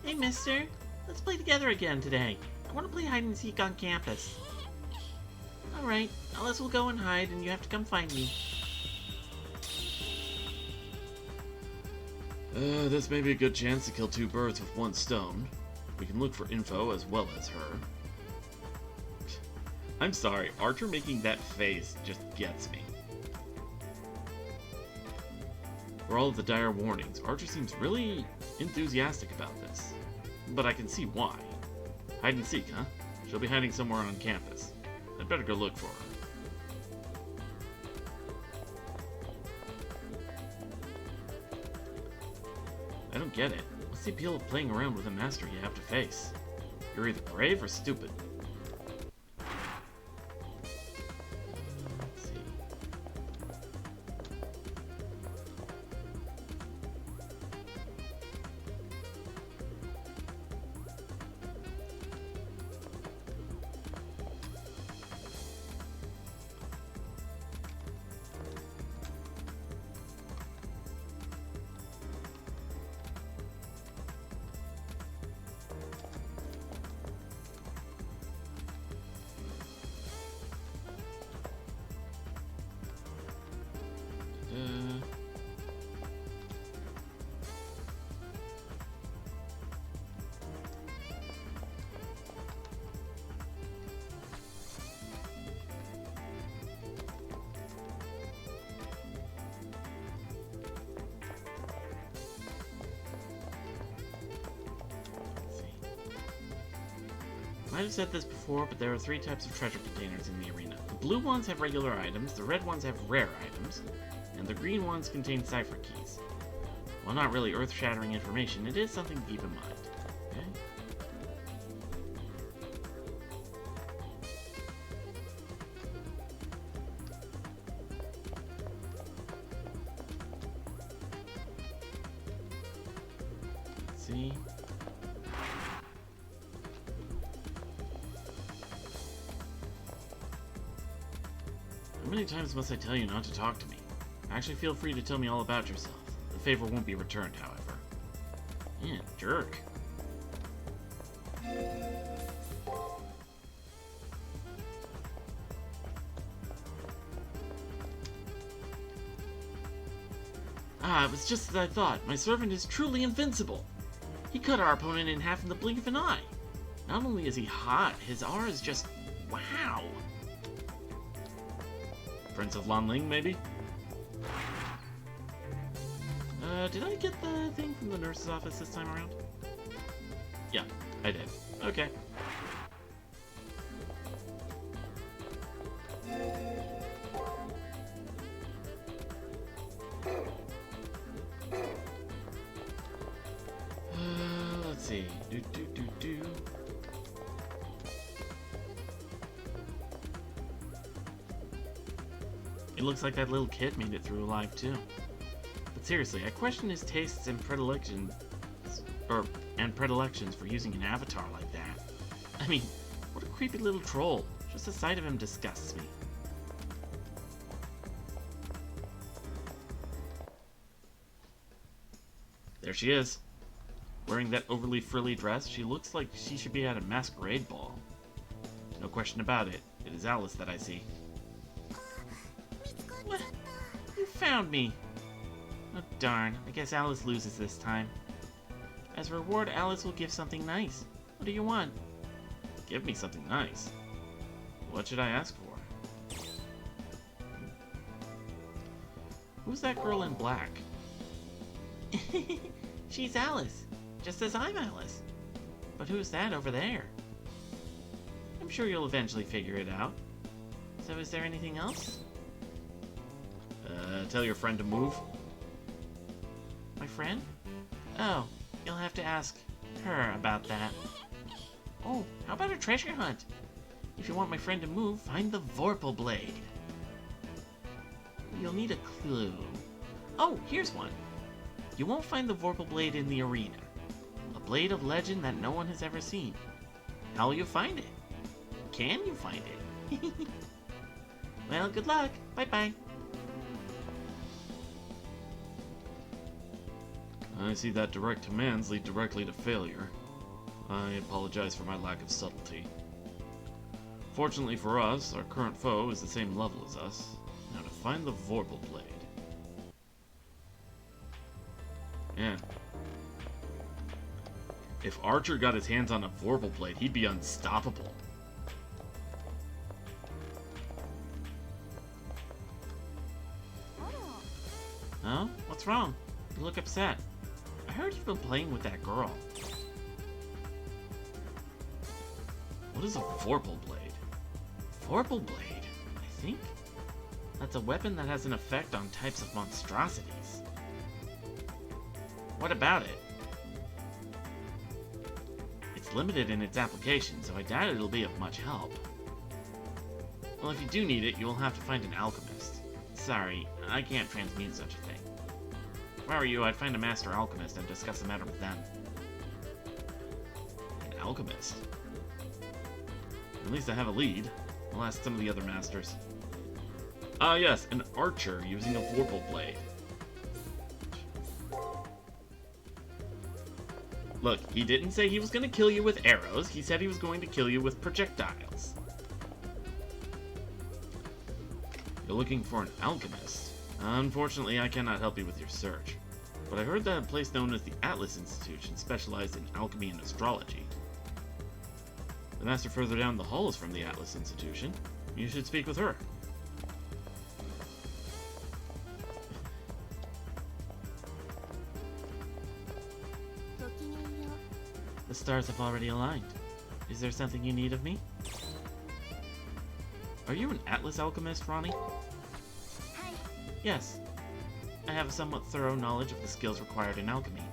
S2: Hey, mister. Let's play together again today. I want to play hide and seek on campus. Alright, Alice will go and hide, and you have to come find me.
S1: This may be a good chance to kill 2 birds with 1 stone. We can look for info as well as her. I'm sorry, Archer making that face just gets me. For all of the dire warnings, Archer seems really enthusiastic about this. But I can see why. Hide and seek, huh? She'll be hiding somewhere on campus. I'd better go look for her. I don't get it. What's the appeal of playing around with a master you have to face? You're either brave or stupid. Let's see. Might have said this before, but there are 3 types of treasure containers in the arena. The blue ones have regular items, the red ones have rare items, and the green ones contain cipher keys. While not really earth-shattering information, it is something to keep in mind. Okay? Let's see. How many times must I tell you not to talk to me? Actually, feel free to tell me all about yourself. The favor won't be returned, however. Yeah, jerk.
S2: Ah, it was just as I thought. My servant is truly invincible. He cut our opponent in half in the blink of an eye. Not only is he hot, his aura is just... wow.
S1: Prince of Lanling, maybe?
S2: Did I get the thing from the nurse's office this time around?
S1: Yeah, I did.
S2: Okay. Let's see. Do. It looks like that little kid made it through alive too. But seriously, I question his tastes and predilections for using an avatar like that. I mean, what a creepy little troll. Just the sight of him disgusts me. There she is. Wearing that overly frilly dress, she looks like she should be at a masquerade ball. No question about it. It is Alice that I see. What? You found me! Oh darn, I guess Alice loses this time. As a reward, Alice will give something nice. What do you want?
S1: Give me something nice. What should I ask for?
S2: Who's that girl in black? She's Alice, just as I'm Alice. But who's that over there? I'm sure you'll eventually figure it out. So is there anything else?
S1: Tell your friend to move.
S2: My friend? Oh, you'll have to ask her about that. Oh, how about a treasure hunt? If you want my friend to move, find the Vorpal Blade. You'll need a clue. Oh, here's one. You won't find the Vorpal Blade in the arena. A blade of legend that no one has ever seen. How will you find it? Can you find it? Well, good luck. Bye-bye.
S1: I see that direct commands lead directly to failure. I apologize for my lack of subtlety. Fortunately for us, our current foe is the same level as us. Now to find the Vorpal Blade. Man. If Archer got his hands on a Vorpal Blade, he'd be unstoppable.
S2: Huh? What's wrong? You look upset. I heard you've been playing with that girl.
S1: What is a Vorpal Blade?
S2: Vorpal Blade, I think? That's a weapon that has an effect on types of monstrosities. What about it? It's limited in its application, so I doubt it'll be of much help. Well, if you do need it, you will have to find an alchemist. Sorry, I can't transmute such a thing. If I were you, I'd find a master alchemist and discuss the matter with them.
S1: An alchemist? At least I have a lead. I'll ask some of the other masters. Ah yes, an archer using a Vorpal Blade.
S2: Look, he didn't say he was going to kill you with arrows, he said he was going to kill you with projectiles.
S1: You're looking for an alchemist? Unfortunately, I cannot help you with your search. But I heard that a place known as the Atlas Institution specialized in alchemy and astrology. The master further down the hall is from the Atlas Institution. You should speak with her.
S2: The stars have already aligned. Is there something you need of me?
S1: Are you an Atlas alchemist, Ronnie?
S2: Yes. I have a somewhat thorough knowledge of the skills required in alchemy.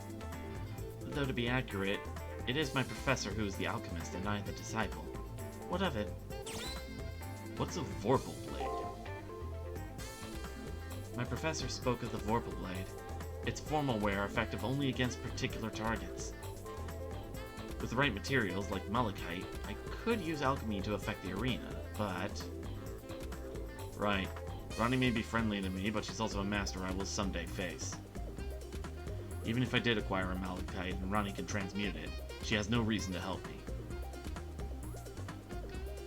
S2: Though to be accurate, it is my professor who is the alchemist and I the disciple. What of it?
S1: What's a Vorpal Blade?
S2: My professor spoke of the Vorpal Blade. Its formal wear effective only against particular targets. With the right materials, like malachite, I could use alchemy to affect the arena, but...
S1: Right. Ronnie may be friendly to me, but she's also a master I will someday face. Even if I did acquire a malachite and Ronnie can transmute it, she has no reason to help me.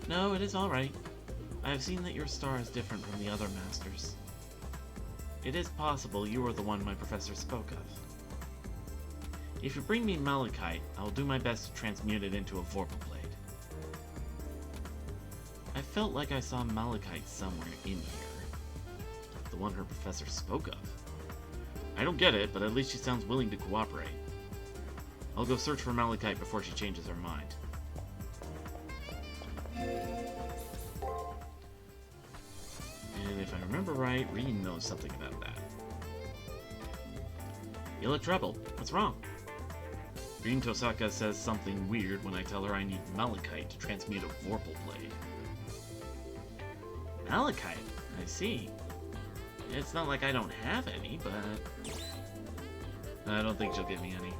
S2: No, it is alright. I have seen that your star is different from the other masters. it is possible you were the one my professor spoke of. If you bring me malachite, I will do my best to transmute it into a Vorpal blade. I felt like I saw malachite somewhere in here. The one her professor spoke of. I don't get it, but at least she sounds willing to cooperate. I'll go search for malachite before she changes her mind. And if I remember right, Rin knows something about that. You look troubled. What's wrong? Rin Tosaka says something weird when I tell her I need malachite to transmute a Vorpal blade. Malachite? I see. It's not like I don't have any, but... I don't think she'll give me any.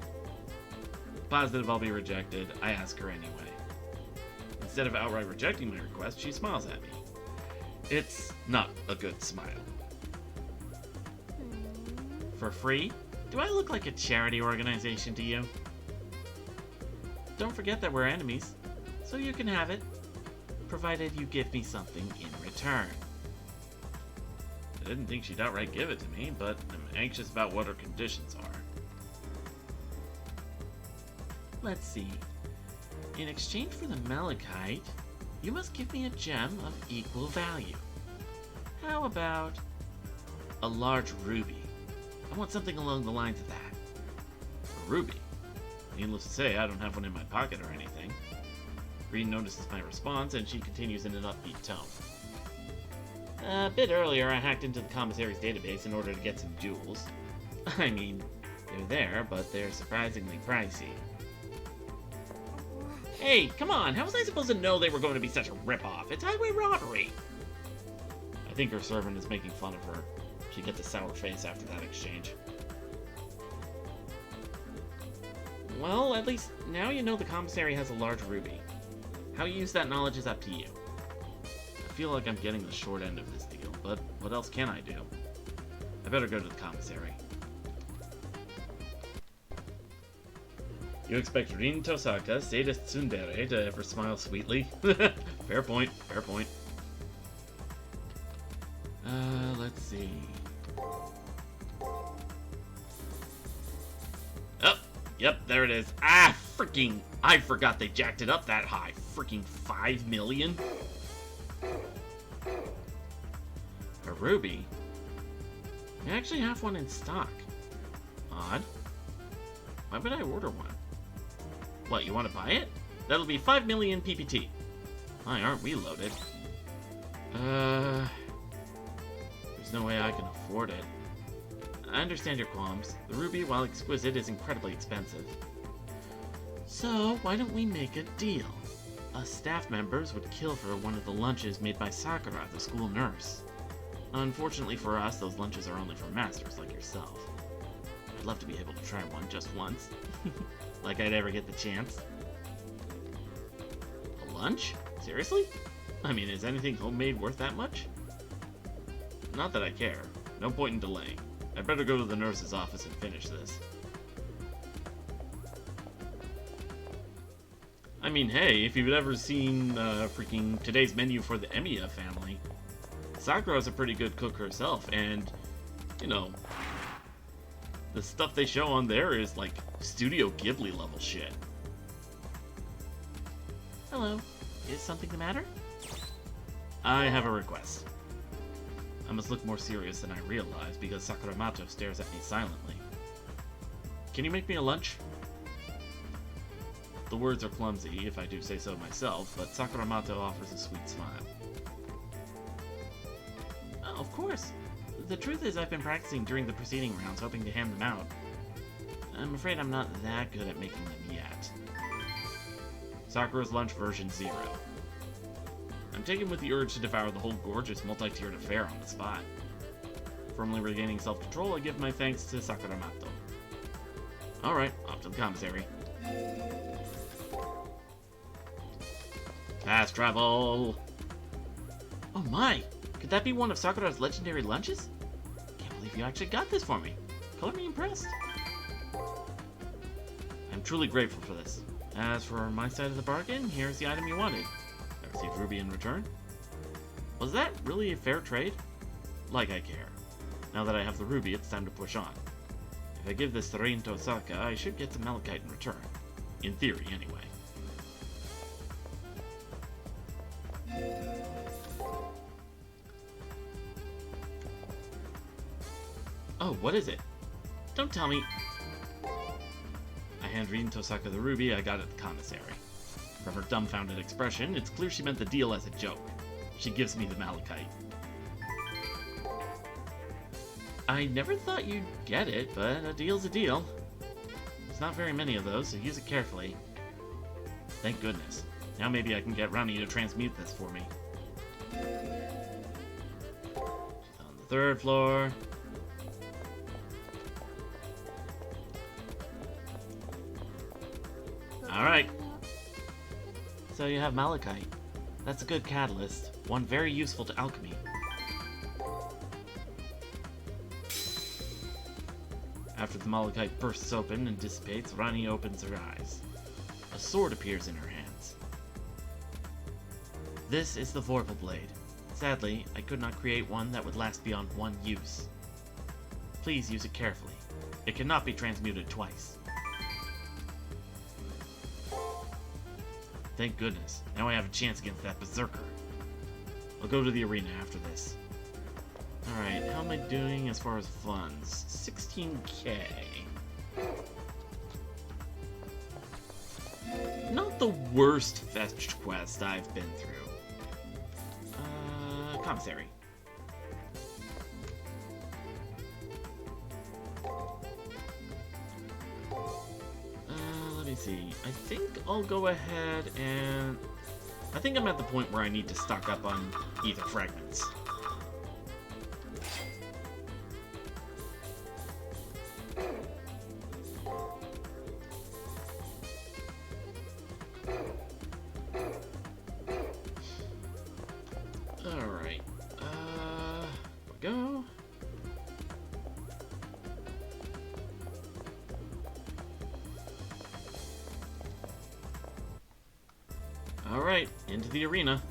S2: Positive I'll be rejected, I ask her anyway. Instead of outright rejecting my request, she smiles at me. It's not a good smile. For free? Do I look like a charity organization to you? Don't forget that we're enemies, so you can have it, provided you give me something in return. I didn't think she'd outright give it to me, but I'm anxious about what her conditions are. Let's see. In exchange for the malachite, you must give me a gem of equal value. How about a large ruby? I want something along the lines of that. A ruby? Needless to say, I don't have one in my pocket or anything. Green notices my response, and she continues in an upbeat tone. A bit earlier, I hacked into the commissary's database in order to get some jewels. I mean, they're there, but they're surprisingly pricey. Hey, come on, how was I supposed to know they were going to be such a ripoff? It's highway robbery! I think her servant is making fun of her. She gets a sour face after that exchange. Well, at least now you know the commissary has a large ruby. How you use that knowledge is up to you. I feel like I'm getting the short end of this deal, but what else can I do? I better go to the commissary. You expect Rin Tosaka, sadist tsundere, to ever smile sweetly? Fair point, fair point. Let's see. Oh, yep, there it is. Ah, freaking, I forgot they jacked it up that high. Freaking 5 million? A ruby? I actually have one in stock. Odd. Why would I order one? What, you want to buy it? That'll be 5 million PPT. Why aren't we loaded? There's no way I can afford it. I understand your qualms. The ruby, while exquisite, is incredibly expensive. So, why don't we make a deal? Us staff members would kill for one of the lunches made by Sakura, the school nurse. Unfortunately for us, those lunches are only for masters like yourself. I'd love to be able to try one just once. Like I'd ever get the chance. A lunch? Seriously? I mean, is anything homemade worth that much? Not that I care. No point in delaying. I'd better go to the nurse's office and finish this. I mean, hey, if you've ever seen freaking today's menu for the Emiya family, Sakura's a pretty good cook herself, and, you know, the stuff they show on there is like Studio Ghibli level shit. Hello. Is something the matter? I have a request. I must look more serious than I realize because Sakuramato stares at me silently. Can you make me a lunch? The words are clumsy, if I do say so myself, but Sakuramato offers a sweet smile. Of course. The truth is I've been practicing during the preceding rounds, hoping to hand them out. I'm afraid I'm not that good at making them yet. Sakura's lunch version 0. I'm taken with the urge to devour the whole gorgeous multi-tiered affair on the spot. Firmly regaining self-control, I give my thanks to Sakuramato. Alright, off to the commissary. Fast travel! Oh my! Could that be one of Sakura's legendary lunches? Can't believe you actually got this for me. Color me impressed. I'm truly grateful for this. As for my side of the bargain, here's the item you wanted. I received ruby in return. Was that really a fair trade? Like I care.
S1: Now that I have the ruby, it's time to push on. If I give this to Rin Tosaka, I should get some malachite in return. In theory, anyway. Oh, what is it? Don't tell me. I hand Rin Tosaka the ruby I got at the commissary. From her dumbfounded expression, it's clear she meant the deal as a joke. She gives me the malachite. I never thought you'd get it, but a deal's a deal. There's not very many of those, so use it carefully. Thank goodness. Now maybe I can get Rani to transmute this for me. On the third floor. Alright. So you have malachite. That's a good catalyst, one very useful to alchemy. After the malachite bursts open and dissipates, Rani opens her eyes. A sword appears in her hands. This is the Vorpal Blade. Sadly, I could not create one that would last beyond one use. Please use it carefully. It cannot be transmuted twice. Thank goodness. Now I have a chance against that berserker. I'll go to the arena after this. Alright, how am I doing as far as funds? 16k. Not the worst fetched quest I've been through. Commissary. Let me see. I think I'll go ahead and... I think I'm at the point where I need to stock up on ether fragments. Alright. Go. Alright, into the arena.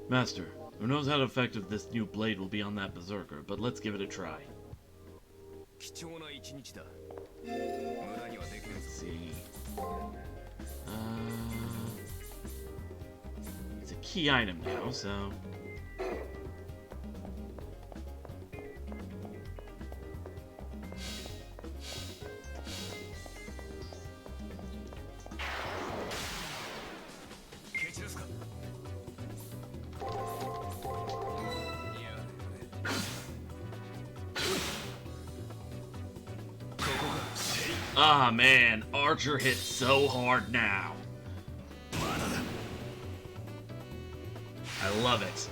S1: Master, who knows how effective this new blade will be on that berserker, but let's give it a try. Let's see. It's a key item now, so... Ah, man, Archer hits so hard now. I love it.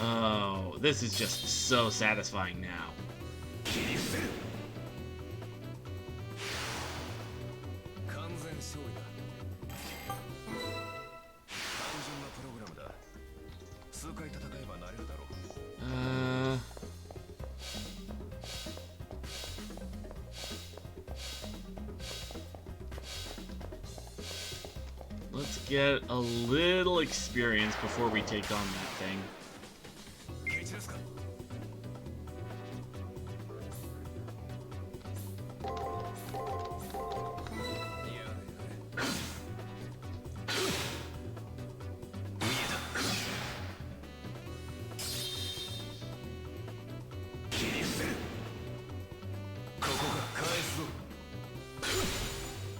S1: Oh, this is just so satisfying now. Let's get a little experience before we take on that thing.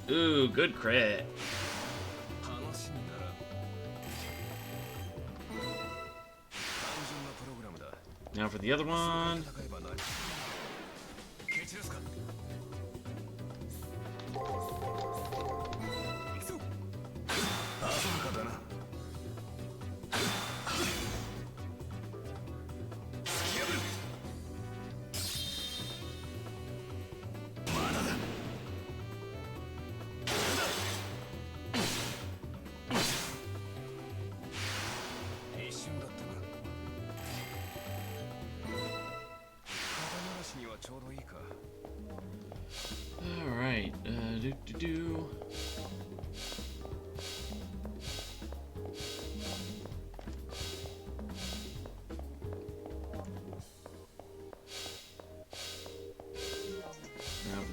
S1: Ooh, good crit. Now for the other one.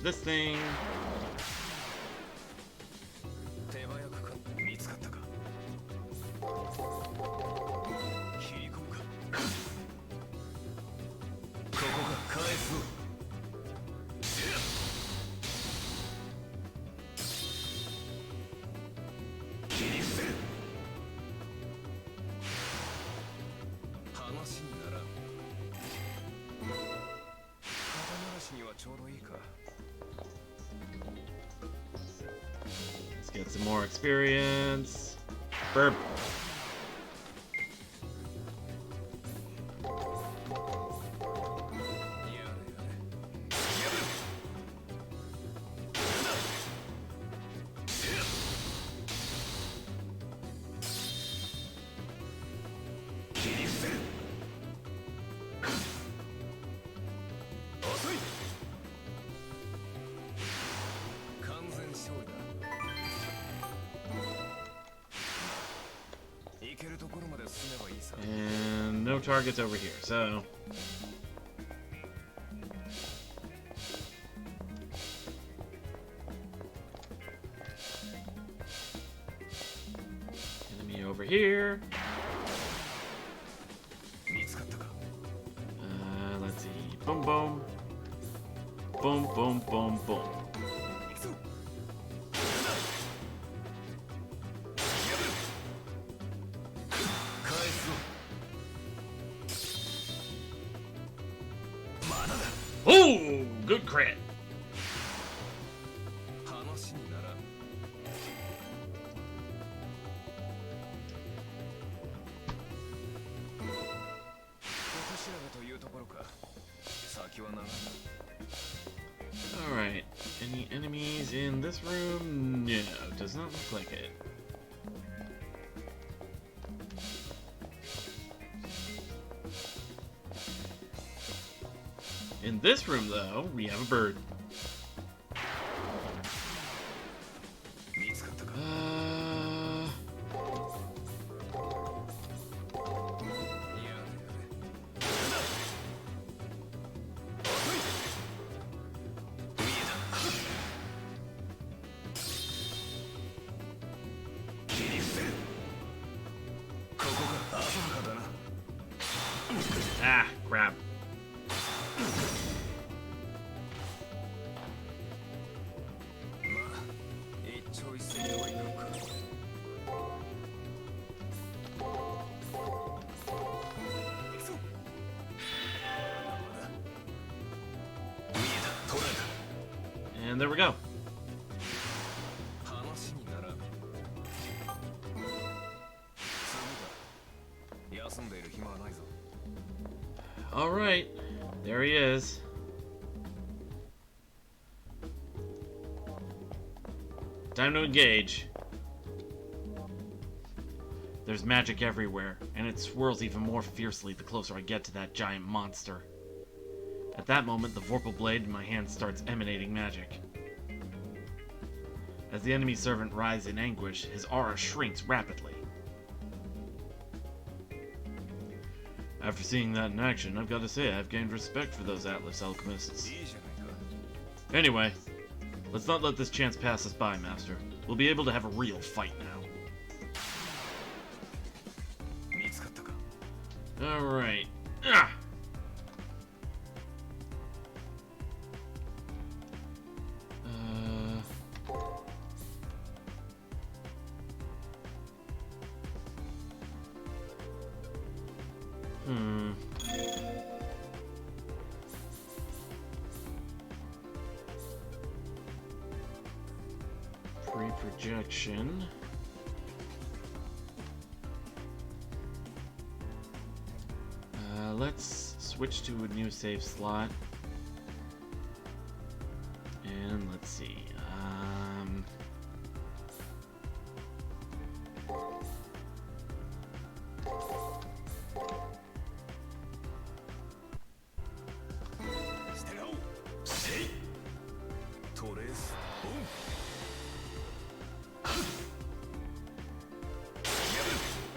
S1: this thing.
S3: 手早くか見つかったか切り込むかここが返すぞ切り伏せる話にならん肩慣らしにはちょうどいいか
S1: Let's get some more experience. Burp. And no targets over here, so... Enemy over here. Let's see. Boom, boom. Boom, boom, boom, boom. Oh, good crit. Alright, any enemies in this room? No, does not look like it. In this room, though, we have a bird. Ah, crap. And there we go. Alright, there he is. Time to engage. There's magic everywhere, and it swirls even more fiercely the closer I get to that giant monster. At that moment, the Vorpal blade in my hand starts emanating magic. As the enemy servant writhes in anguish, his aura shrinks rapidly. After seeing that in action, I've got to say I've gained respect for those Atlas alchemists. Anyway, let's not let this chance pass us by, Master. We'll be able to have a real fight now. Alright. Ah! Pre-projection. Let's switch to a new save slot. And let's see.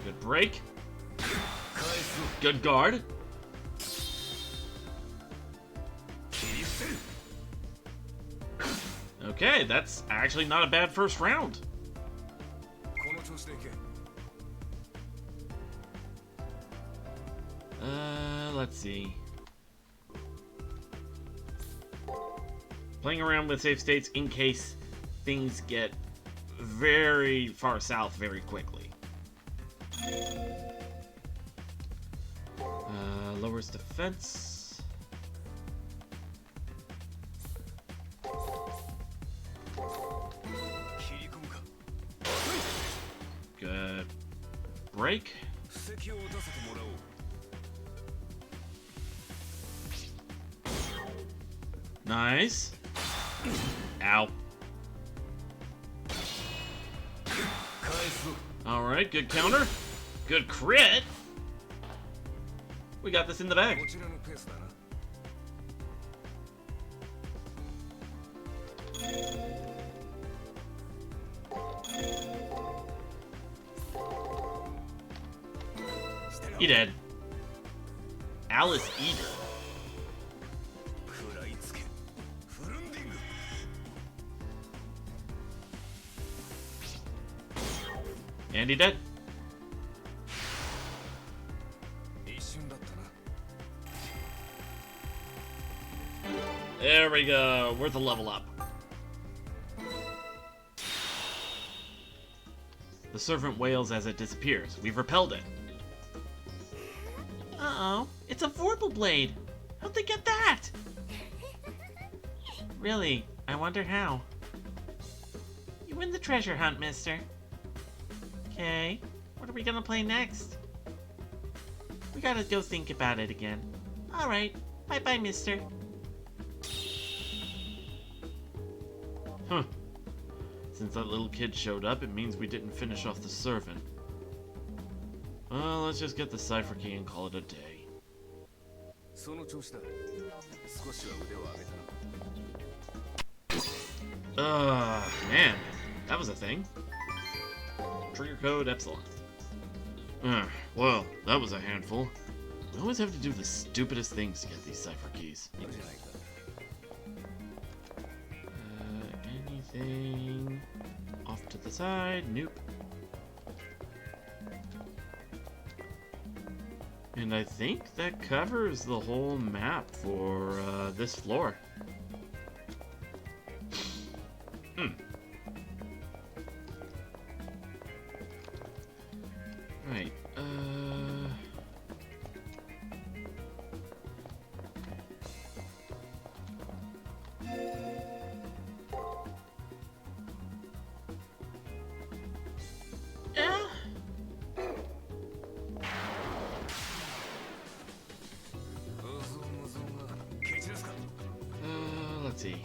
S1: Good break. Good guard. Okay, that's actually not a bad first round.
S3: この調子でいけ。
S1: Let's see. Playing around with save states in case things get very far south very quickly. Lowers defense. Good break.
S3: 布石を打たせてもらおう。
S1: Nice. Ow.
S3: 返すぞ。
S1: Alright, good counter. Good crit. We got this in the bag.
S3: こちらのペースだな。
S1: He dead. Alice Eater.
S3: 食らいつけ。フルンディング。
S1: And he dead.
S3: 一瞬だったな。
S1: There we go. Worth a level up. The servant wails as it disappears. We've repelled it.
S2: Uh-oh, it's a Vorpal blade. How'd they get that? Really, I wonder how. You win the treasure hunt, mister. Okay, what are we gonna play next? We gotta go think about it again. Alright, bye-bye, mister.
S1: Huh. Since that little kid showed up, it means we didn't finish off the servant. Well, let's just get the cipher key and call it a day.
S3: その調子だ。少しは腕を上げたな。
S1: Man, that was a thing. Trigger code Epsilon. Well, that was a handful. We always have to do the stupidest things to get these cipher keys.
S3: いいじゃないか。
S1: Anything off to the side? Nope. And I think that covers the whole map for this floor. Right.
S2: Yeah.
S1: Let's see.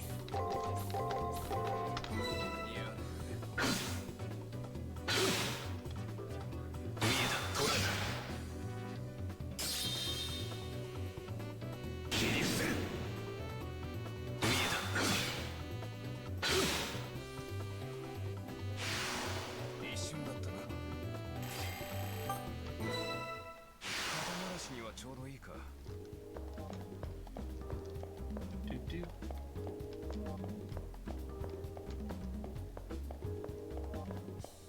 S1: Do-do.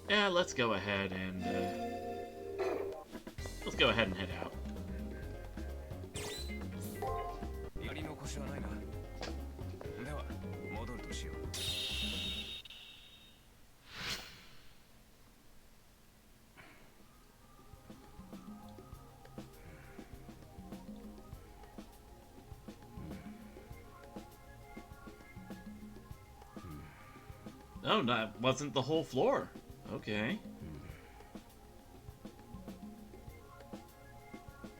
S1: Yeah, let's go ahead and head out.
S3: やり残しはないな。では戻るとしよう。
S1: Oh, that wasn't the whole floor. Okay.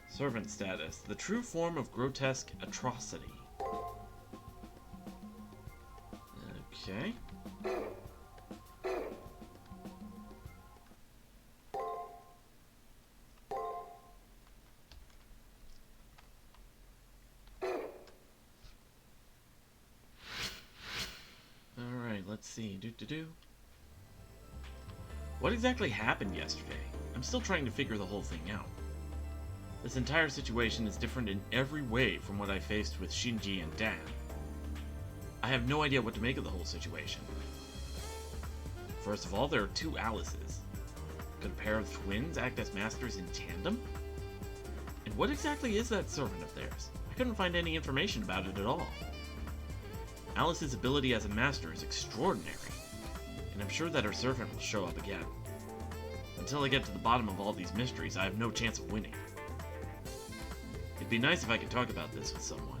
S1: Servant status. The true form of grotesque atrocity. Okay. Alright, let's see. Do-do-do. What exactly happened yesterday? I'm still trying to figure the whole thing out. This entire situation is different in every way from what I faced with Shinji and Dan. I have no idea what to make of the whole situation. First of all, there are two Alices. Could a pair of twins act as masters in tandem? And what exactly is that servant of theirs? I couldn't find any information about it at all. Alice's ability as a master is extraordinary, and I'm sure that her servant will show up again. Until I get to the bottom of all these mysteries, I have no chance of winning. It'd be nice if I could talk about this with someone.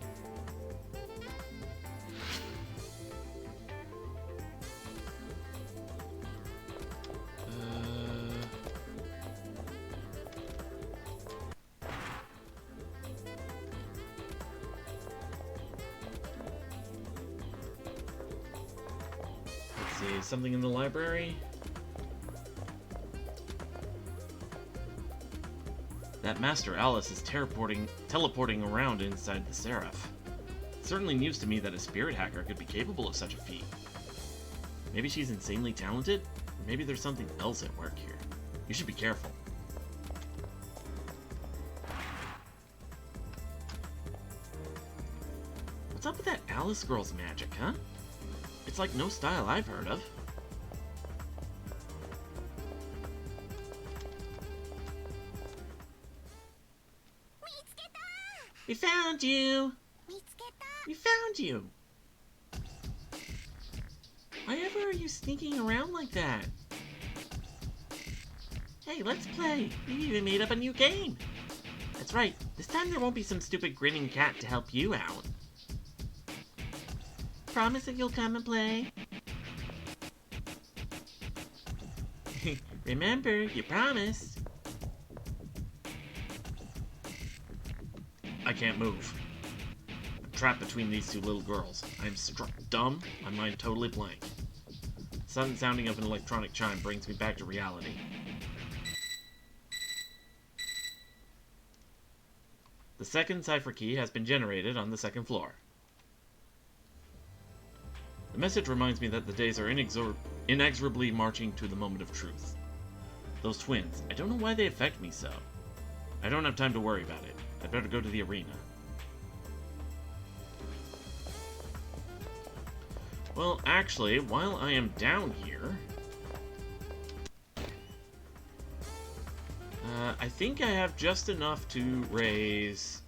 S1: Let's see, something in the library? That Master Alice is teleporting around inside the Seraph. It's certainly news to me that a spirit hacker could be capable of such a feat. Maybe she's insanely talented? Or maybe there's something else at work here. You should be careful. What's up with that Alice girl's magic, huh? It's like no style I've heard of. We found you! We found you! Why ever are you sneaking around like that? Hey, let's play! We even made up a new game! That's right, this time there won't be some stupid grinning cat to help you out. Promise that you'll come and play? Remember, you promised. I can't move. I'm trapped between these two little girls. I'm struck dumb, my mind totally blank. The sudden sounding of an electronic chime brings me back to reality. The second cipher key has been generated on the second floor. The message reminds me that the days are inexorably marching to the moment of truth. Those twins, I don't know why they affect me so. I don't have time to worry about it. I'd better go to the arena. Well, actually, while I am down here... I think I have just enough to raise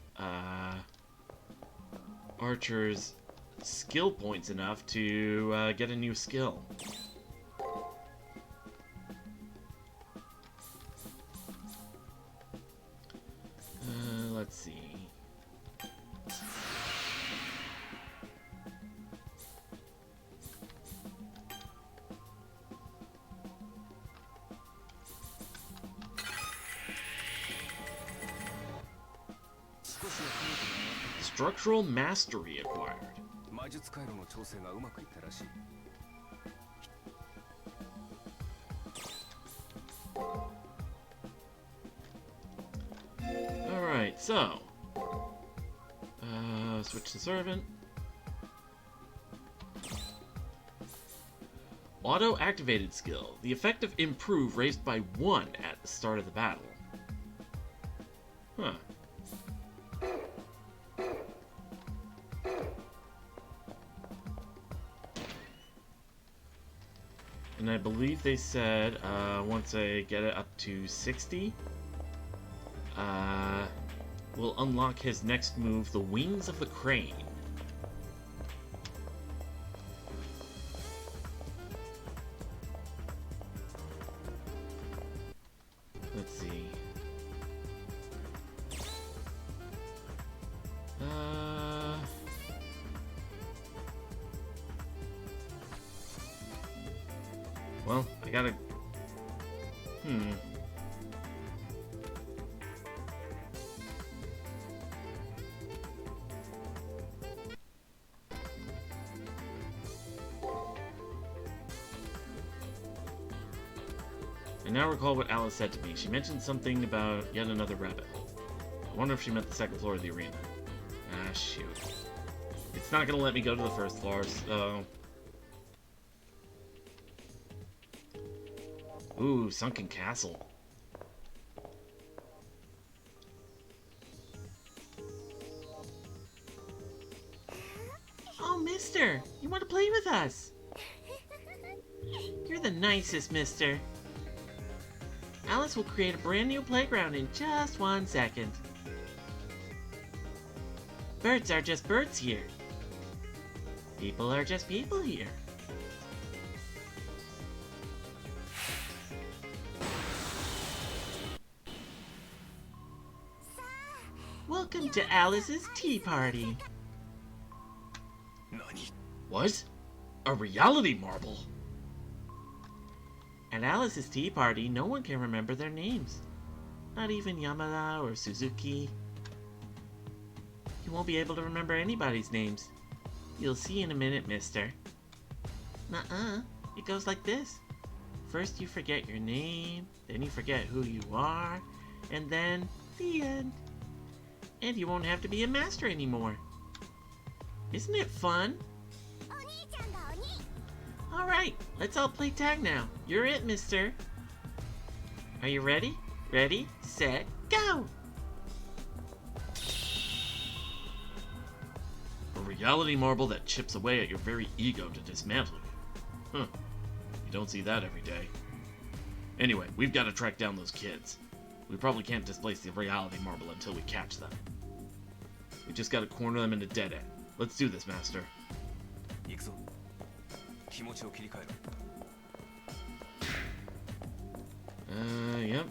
S1: Archer's skill points enough to get a new skill. Let's see. Structural mastery acquired.
S3: 魔術回路の調整がうまくいったらしい。
S1: Alright, so. Switch to servant. Auto-activated skill. The effect of improve raised by 1 at the start of the battle. Huh. And I believe they said, once I get it up to 60, we'll unlock his next move, the Wings of the Crane. Let's see. Well, I gotta... I now recall what Alice said to me. She mentioned something about yet another rabbit hole. I wonder if she meant the second floor of the arena. Ah, shoot. It's not gonna let me go to the first floor, so... Ooh, Sunken Castle.
S2: Oh, mister! You want to play with us? You're the nicest, mister. Alice will create a brand new playground in just 1 second. Birds are just birds here. People are just people here. Welcome to Alice's tea party.
S3: 何
S1: What? A reality marble?
S2: At Alice's tea party, no one can remember their names. Not even Yamada or Suzuki. You won't be able to remember anybody's names. You'll see in a minute, mister. Nuh-uh. It goes like this. First you forget your name, then you forget who you are, and then the end. And you won't have to be a master anymore. Isn't it fun? Alright, let's all play tag now. You're it, mister. Are you ready? Ready, set, go!
S1: A reality marble that chips away at your very ego to dismantle you. Huh. You don't see that every day. Anyway, we've got to track down those kids. We probably can't displace the reality marble until we catch them. We just gotta corner them in a dead end. Let's do this, Master.
S3: 行くぞ気持ちを切り替えろ
S1: Yep.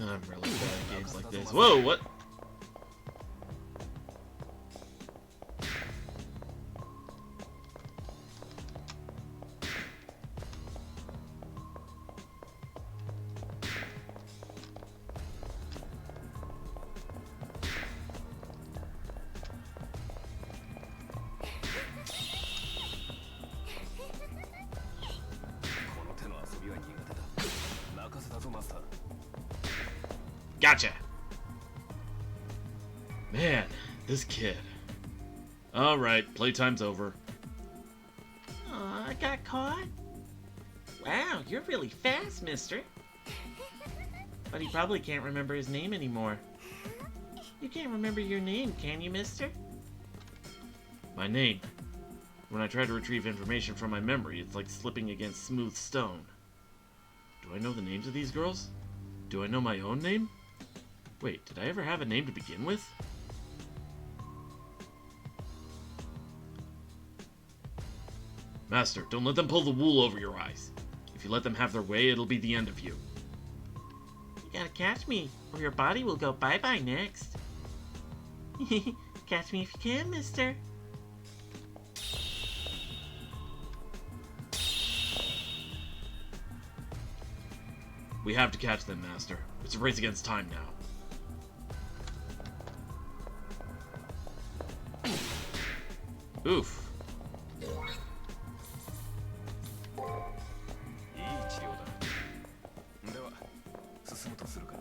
S1: I'm really bad at games like this. Whoa, what? Gotcha! Man, this kid. Alright, playtime's over.
S2: Aw, I got caught? Wow, you're really fast, mister. But he probably can't remember his name anymore. You can't remember your name, can you, mister?
S1: My name. When I try to retrieve information from my memory, it's like slipping against smooth stone. Do I know the names of these girls? Do I know my own name? Wait, did I ever have a name to begin with? Master, don't let them pull the wool over your eyes. If you let them have their way, it'll be the end of you.
S2: You gotta catch me, or your body will go bye-bye next. Catch me if you can, mister.
S1: We have to catch them, Master. It's a race against time now. Oof.
S3: いい治療だでは進むとするか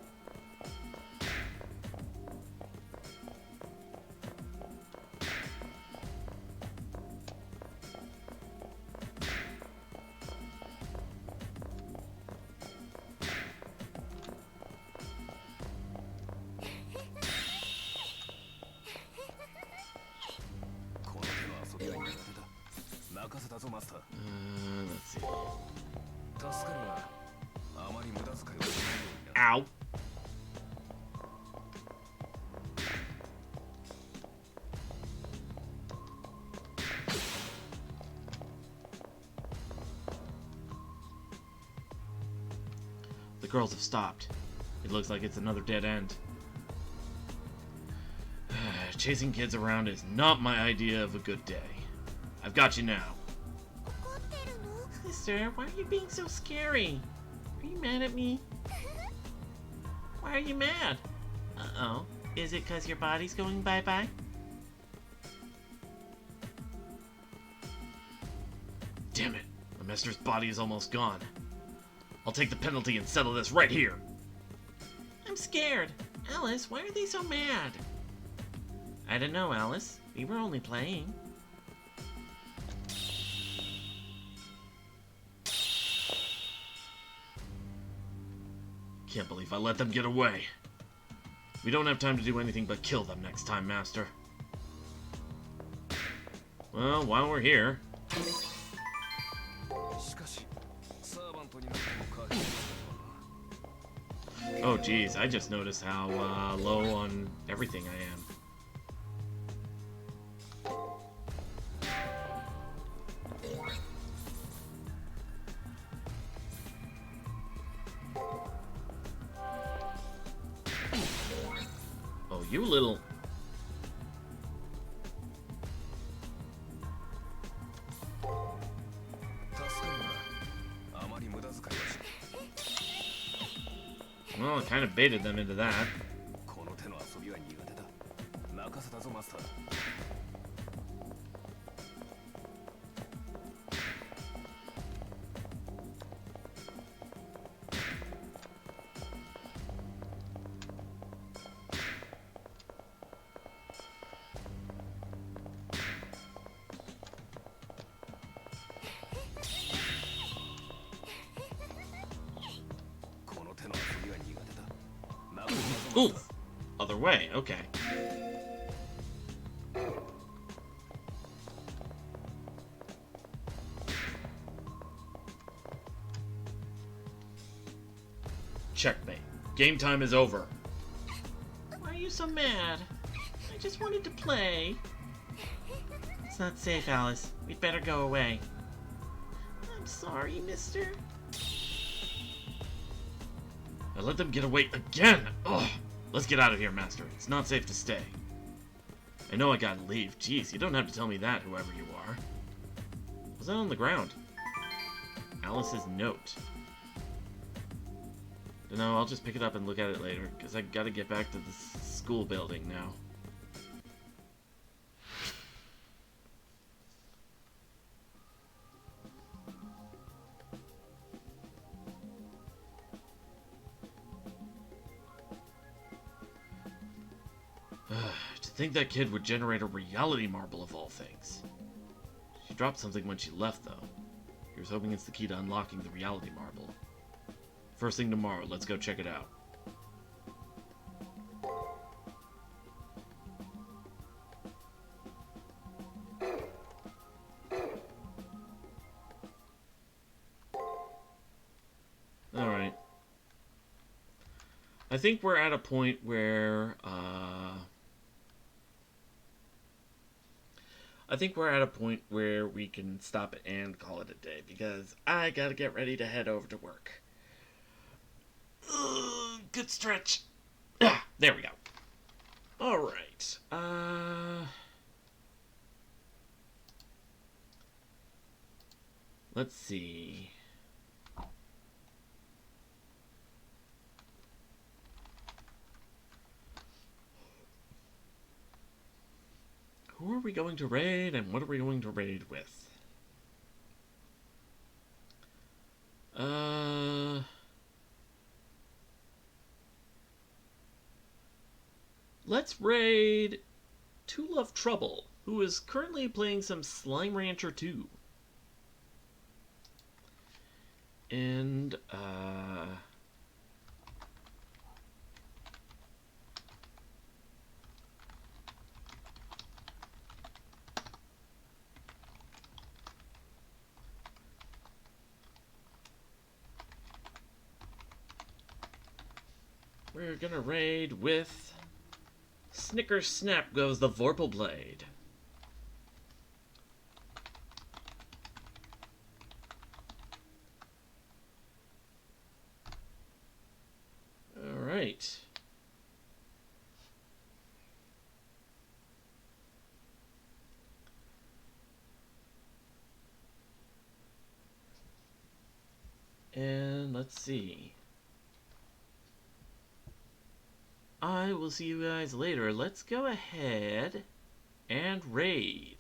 S3: この手の遊びは苦手だ任せたぞマスター
S1: Let's see.
S3: 助かるがあまり無駄遣いをしないようにな
S1: Ow. The girls have stopped. It looks like it's another dead end. Chasing kids around is not my idea of a good day. I've got you now.
S2: Mister, why are you being so scary? Are you mad at me? Why are you mad? Uh-oh. Is it 'cause your body's going bye-bye?
S1: Damn it. My master's body is almost gone. I'll take the penalty and settle this right here.
S2: I'm scared. Alice, why are they so mad? I don't know, Alice. We were only playing.
S1: Can't believe I let them get away. We don't have time to do anything but kill them next time, Master. Well, while we're here... Oh geez, I just noticed how low on everything I am. Oh, you little... Well, I kind of baited them into that. Ooh! Other way, okay. Checkmate. Game time is over.
S2: Why are you so mad? I just wanted to play. It's not safe, Alice. We'd better go away. I'm sorry, mister.
S1: I let them get away again! Ugh! Let's get out of here, Master. It's not safe to stay. I know I gotta leave. Jeez, you don't have to tell me that, whoever you are. What's that on the ground? Alice's note. Dunno, I'll just pick it up and look at it later, because I gotta get back to the school building now. To think that kid would generate a reality marble of all things. She dropped something when she left, though. Here's hoping it's the key to unlocking the reality marble. First thing tomorrow, let's go check it out. Alright. I think we're at a point where, we can stop it and call it a day, because I gotta get ready to head over to work. Good stretch. Ah, there we go. Alright. Let's see. Who are we going to raid, and what are we going to raid with? Let's raid Two Love Trouble, who is currently playing some Slime Rancher 2. And, we're gonna raid with Snicker Snap Goes the Vorpal Blade. Alright. And let's see. I will see you guys later. Let's go ahead and raid.